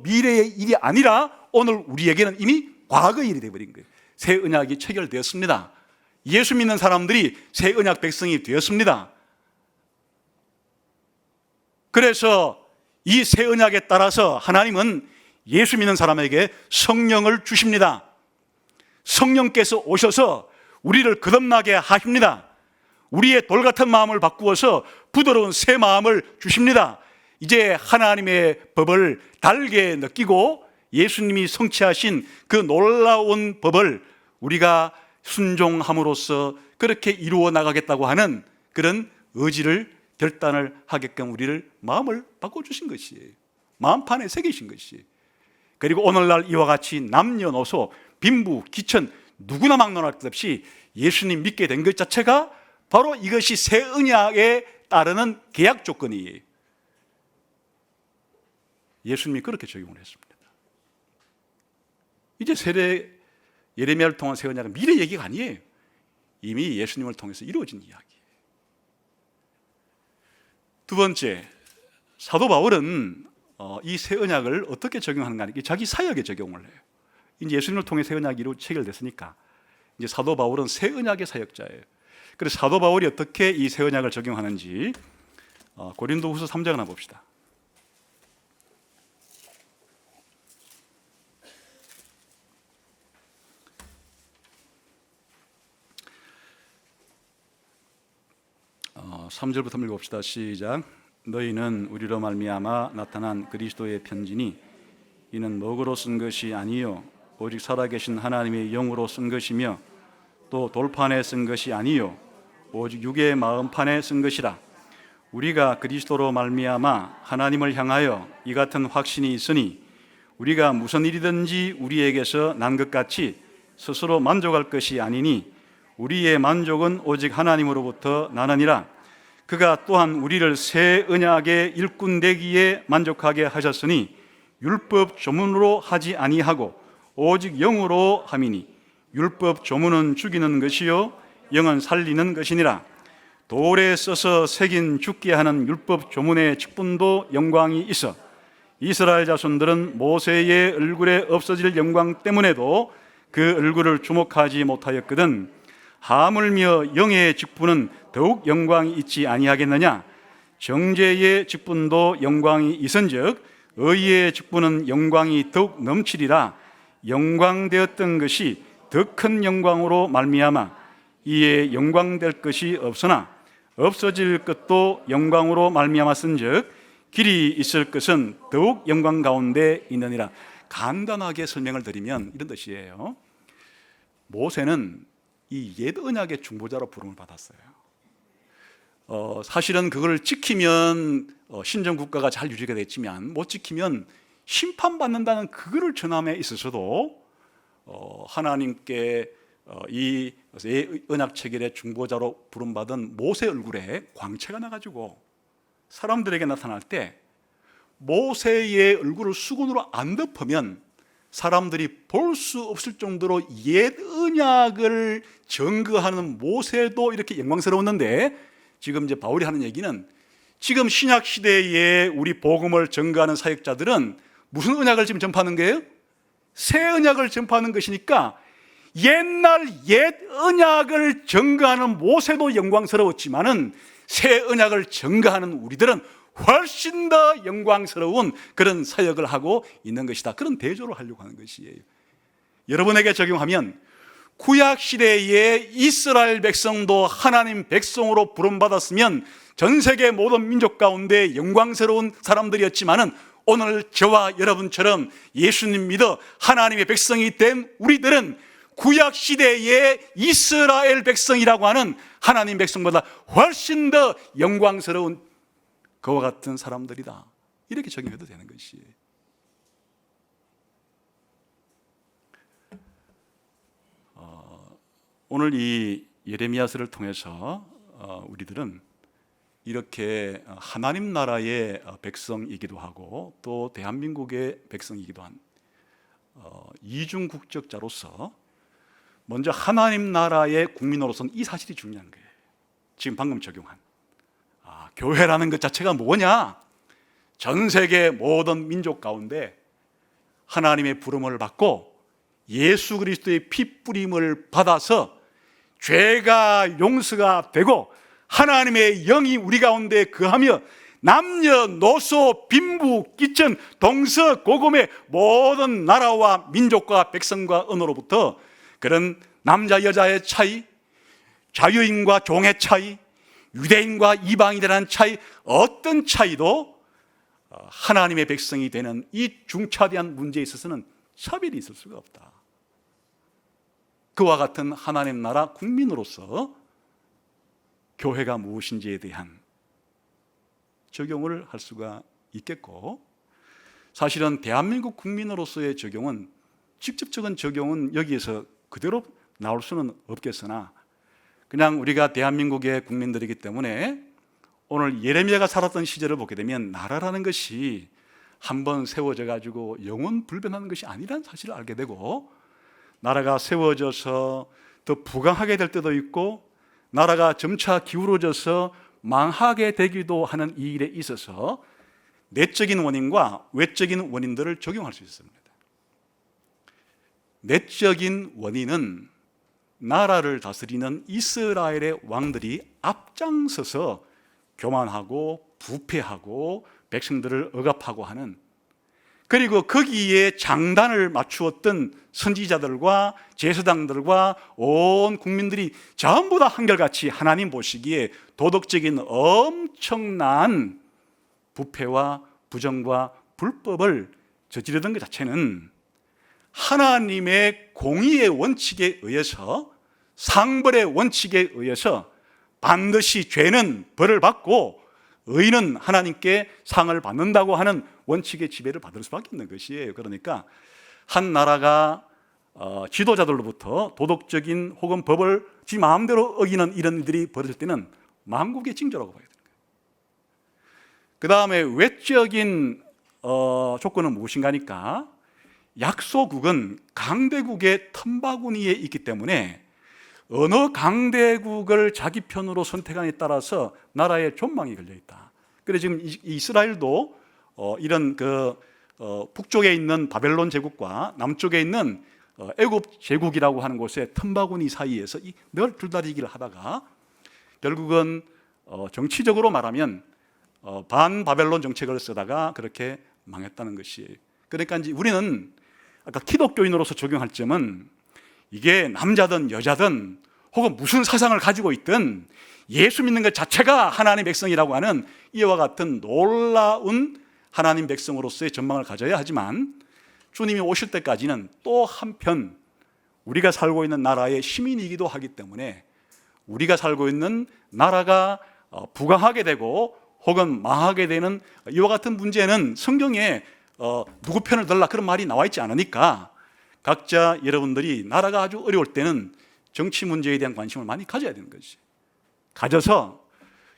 미래의 일이 아니라 오늘 우리에게는 이미 과거의 일이 되어버린 거예요. 새 언약이 체결되었습니다. 예수 믿는 사람들이 새 언약 백성이 되었습니다. 그래서 이 새 언약에 따라서 하나님은 예수 믿는 사람에게 성령을 주십니다. 성령께서 오셔서 우리를 거듭나게 하십니다. 우리의 돌 같은 마음을 바꾸어서 부드러운 새 마음을 주십니다. 이제 하나님의 법을 달게 느끼고 예수님이 성취하신 그 놀라운 법을 우리가 순종함으로써 그렇게 이루어 나가겠다고 하는 그런 의지를 결단을 하게끔 우리를 마음을 바꿔주신 것이에요. 마음판에 새기신 것이에요. 그리고 오늘날 이와 같이 남녀노소, 빈부, 기천 누구나 막론할 것 없이 예수님 믿게 된 것 자체가 바로 이것이 새 언약에 따르는 계약 조건이에요. 예수님이 그렇게 적용을 했습니다. 이제 세례 예레미야를 통한 새 언약은 미래 얘기가 아니에요. 이미 예수님을 통해서 이루어진 이야기예요. 두 번째, 사도 바울은 이 새 언약을 어떻게 적용하는가 하니까 자기 사역에 적용을 해요. 이제 예수님을 통해 새 언약이 체결됐으니까 이제 사도 바울은 새 언약의 사역자예요. 그래서 사도 바울이 어떻게 이 새 언약을 적용하는지 고린도후서 3장을 한번 봅시다. 어, 3절부터 한번 읽어봅시다. 시작. 너희는 우리로 말미암아 나타난 그리스도의 편지니 이는 먹으로 쓴 것이 아니요 오직 살아계신 하나님의 영으로 쓴 것이며 또 돌판에 쓴 것이 아니요 오직 육의 마음판에 쓴 것이라. 우리가 그리스도로 말미암아 하나님을 향하여 이 같은 확신이 있으니 우리가 무슨 일이든지 우리에게서 난 것 같이 스스로 만족할 것이 아니니 우리의 만족은 오직 하나님으로부터 나느니라. 그가 또한 우리를 새 언약의 일꾼 되기에 만족하게 하셨으니 율법 조문으로 하지 아니하고 오직 영으로 함이니 율법 조문은 죽이는 것이요 영은 살리는 것이니라. 돌에 써서 새긴 죽게 하는 율법 조문의 직분도 영광이 있어 이스라엘 자손들은 모세의 얼굴에 없어질 영광 때문에도 그 얼굴을 주목하지 못하였거든. 하물며 영의 직분은 더욱 영광이 있지 아니하겠느냐. 정죄의 직분도 영광이 있은즉 의의 직분은 영광이 더욱 넘치리라. 영광되었던 것이 더 큰 영광으로 말미암아 이에 영광될 것이 없으나 없어질 것도 영광으로 말미암았은즉 길이 있을 것은 더욱 영광 가운데 있느니라. 간단하게 설명을 드리면 이런 뜻이에요. 모세는 이 옛 언약의 중보자로 부름을 받았어요. 사실은 그걸 지키면 신정 국가가 잘 유지가 됐지만 못 지키면 심판받는다는 그거를 전함에 있어서도 하나님께 이 언약 체결의 중보자로 부름받은 모세 얼굴에 광채가 나가지고 사람들에게 나타날 때 모세의 얼굴을 수건으로 안 덮으면 사람들이 볼 수 없을 정도로 옛 언약을 증거하는 모세도 이렇게 영광스러웠는데 지금 이제 바울이 하는 얘기는 지금 신약 시대에 우리 복음을 증거하는 사역자들은 무슨 언약을 지금 전파하는 거예요? 새 언약을 전파하는 것이니까 옛날 옛 언약을 증거하는 모세도 영광스러웠지만은 새 언약을 증거하는 우리들은 훨씬 더 영광스러운 그런 사역을 하고 있는 것이다. 그런 대조를 하려고 하는 것이에요. 여러분에게 적용하면 구약 시대에 이스라엘 백성도 하나님 백성으로 부름받았으면 전 세계 모든 민족 가운데 영광스러운 사람들이었지만은 오늘 저와 여러분처럼 예수님 믿어 하나님의 백성이 된 우리들은 구약 시대의 이스라엘 백성이라고 하는 하나님 백성보다 훨씬 더 영광스러운 그와 같은 사람들이다. 이렇게 적용해도 되는 것이에요. 오늘 이 예레미야서를 통해서 우리들은 이렇게 하나님 나라의 백성이기도 하고 또 대한민국의 백성이기도 한 이중 국적자로서 먼저 하나님 나라의 국민으로서는 이 사실이 중요한 거예요. 지금 방금 적용한 교회라는 것 자체가 뭐냐? 전 세계 모든 민족 가운데 하나님의 부름을 받고 예수 그리스도의 피 뿌림을 받아서 죄가 용서가 되고 하나님의 영이 우리 가운데 거하며 남녀노소 빈부 기천 동서고금의 모든 나라와 민족과 백성과 언어로부터 그런 남자 여자의 차이, 자유인과 종의 차이, 유대인과 이방인이라는 차이, 어떤 차이도 하나님의 백성이 되는 이 중차대한 문제에 있어서는 차별이 있을 수가 없다. 그와 같은 하나님 나라 국민으로서 교회가 무엇인지에 대한 적용을 할 수가 있겠고, 사실은 대한민국 국민으로서의 적용은, 직접적인 적용은 여기에서 그대로 나올 수는 없겠으나, 그냥 우리가 대한민국의 국민들이기 때문에 오늘 예레미야가 살았던 시절을 보게 되면 나라라는 것이 한번 세워져 가지고 영원 불변하는 것이 아니라는 사실을 알게 되고, 나라가 세워져서 더 부강하게 될 때도 있고 나라가 점차 기울어져서 망하게 되기도 하는 이 일에 있어서 내적인 원인과 외적인 원인들을 적용할 수 있습니다. 내적인 원인은 나라를 다스리는 이스라엘의 왕들이 앞장서서 교만하고 부패하고 백성들을 억압하고 하는, 그리고 거기에 장단을 맞추었던 선지자들과 제사장들과 온 국민들이 전부 다 한결같이 하나님 보시기에 도덕적인 엄청난 부패와 부정과 불법을 저지르던 것 자체는 하나님의 공의의 원칙에 의해서, 상벌의 원칙에 의해서 반드시 죄는 벌을 받고 의인은 하나님께 상을 받는다고 하는 원칙의 지배를 받을 수밖에 없는 것이에요. 그러니까 한 나라가 지도자들로부터 도덕적인 혹은 법을 지 마음대로 어기는 이런 일들이 벌어질 때는 만국의 징조라고 봐야 됩니다. 그 다음에 외적인 조건은 무엇인가니까, 약소국은 강대국의 틈바구니에 있기 때문에 어느 강대국을 자기 편으로 선택하느냐에 따라서 나라의 존망이 걸려 있다. 그래서 지금 이스라엘도 이런 북쪽에 있는 바벨론 제국과 남쪽에 있는 애굽 제국이라고 하는 곳의 틈바구니 사이에서 늘 줄다리기를 하다가 결국은 정치적으로 말하면 반바벨론 정책을 쓰다가 그렇게 망했다는 것이에요. 그러니까 이제 우리는 아까 기독교인으로서 적용할 점은, 이게 남자든 여자든 혹은 무슨 사상을 가지고 있든 예수 믿는 것 자체가 하나님 백성이라고 하는 이와 같은 놀라운 하나님 백성으로서의 전망을 가져야 하지만, 주님이 오실 때까지는 또 한편 우리가 살고 있는 나라의 시민이기도 하기 때문에 우리가 살고 있는 나라가 부강하게 되고 혹은 망하게 되는 이와 같은 문제는 성경에 누구 편을 들라 그런 말이 나와 있지 않으니까, 각자 여러분들이 나라가 아주 어려울 때는 정치 문제에 대한 관심을 많이 가져야 되는 것이, 가져서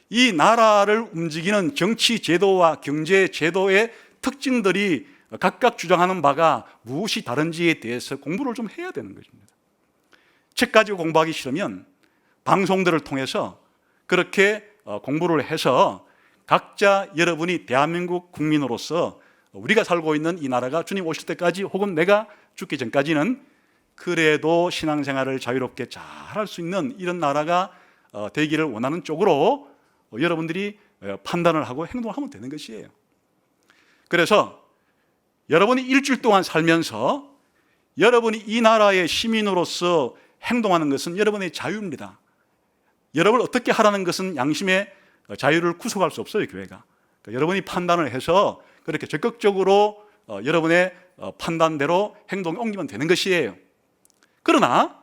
이 나라를 움직이는 정치 제도와 경제 제도의 특징들이 각각 주장하는 바가 무엇이 다른지에 대해서 공부를 좀 해야 되는 것입니다. 책 가지고 공부하기 싫으면 방송들을 통해서 그렇게 공부를 해서 각자 여러분이 대한민국 국민으로서 우리가 살고 있는 이 나라가 주님 오실 때까지 혹은 내가 죽기 전까지는 그래도 신앙생활을 자유롭게 잘 할 수 있는 이런 나라가 되기를 원하는 쪽으로 여러분들이 판단을 하고 행동을 하면 되는 것이에요. 그래서 여러분이 일주일 동안 살면서 여러분이 이 나라의 시민으로서 행동하는 것은 여러분의 자유입니다. 여러분을 어떻게 하라는 것은 양심의 자유를 구속할 수 없어요, 교회가. 그러니까 여러분이 판단을 해서 그렇게 적극적으로 여러분의 판단대로 행동에 옮기면 되는 것이에요. 그러나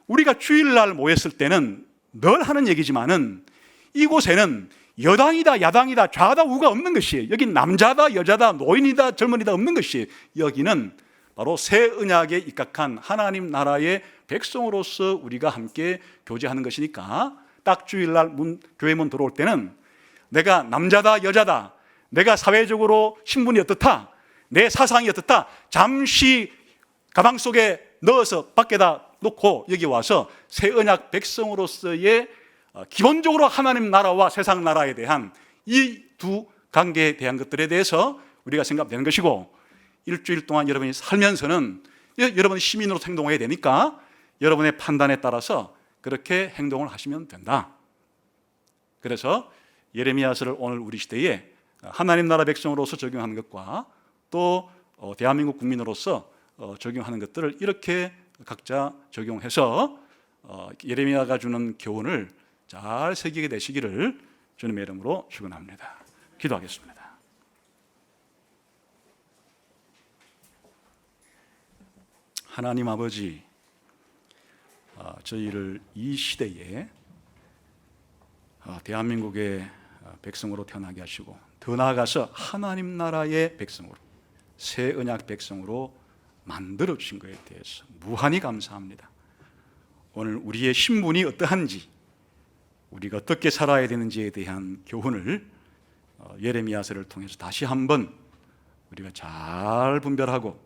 우리가 주일날 모였을 때는 늘 하는 얘기지만은 이곳에는 여당이다 야당이다 좌다 우가 없는 것이에요. 여긴 남자다 여자다 노인이다 젊은이다 없는 것이에요. 여기는 바로 새 언약에 입각한 하나님 나라의 백성으로서 우리가 함께 교제하는 것이니까, 딱 주일날 교회 문 들어올 때는 내가 남자다 여자다, 내가 사회적으로 신분이 어떻다, 내 사상이 어떻다, 잠시 가방 속에 넣어서 밖에다 놓고 여기 와서 새 언약 백성으로서의 기본적으로 하나님 나라와 세상 나라에 대한 이 두 관계에 대한 것들에 대해서 우리가 생각되는 것이고, 일주일 동안 여러분이 살면서는 여러분이 시민으로 행동해야 되니까 여러분의 판단에 따라서 그렇게 행동을 하시면 된다. 그래서 예레미야서를 오늘 우리 시대에 하나님 나라 백성으로서 적용하는 것과 또 대한민국 국민으로서 적용하는 것들을 이렇게 각자 적용해서 예레미야가 주는 교훈을 잘 새기게 되시기를 주님의 이름으로 축원합니다. 기도하겠습니다. 하나님 아버지, 저희를 이 시대에 대한민국의 백성으로 태어나게 하시고 더 나아가서 하나님 나라의 백성으로, 새 언약 백성으로 만들어 주신 것에 대해서 무한히 감사합니다. 오늘 우리의 신분이 어떠한지, 우리가 어떻게 살아야 되는지에 대한 교훈을 예레미야서를 통해서 다시 한번 우리가 잘 분별하고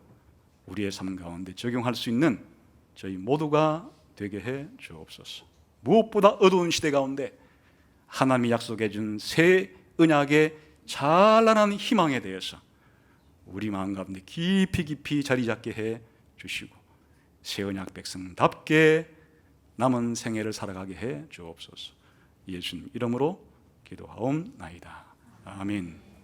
우리의 삶 가운데 적용할 수 있는 저희 모두가 되게 해 주옵소서. 무엇보다 어두운 시대 가운데 하나님이 약속해 준 새 언약의 찬란한 희망에 대해서 우리 마음 가운데 깊이 자리 잡게 해 주시고 새 언약 백성답게 남은 생애를 살아가게 해 주옵소서. 예수님 이름으로 기도하옵나이다. 아멘.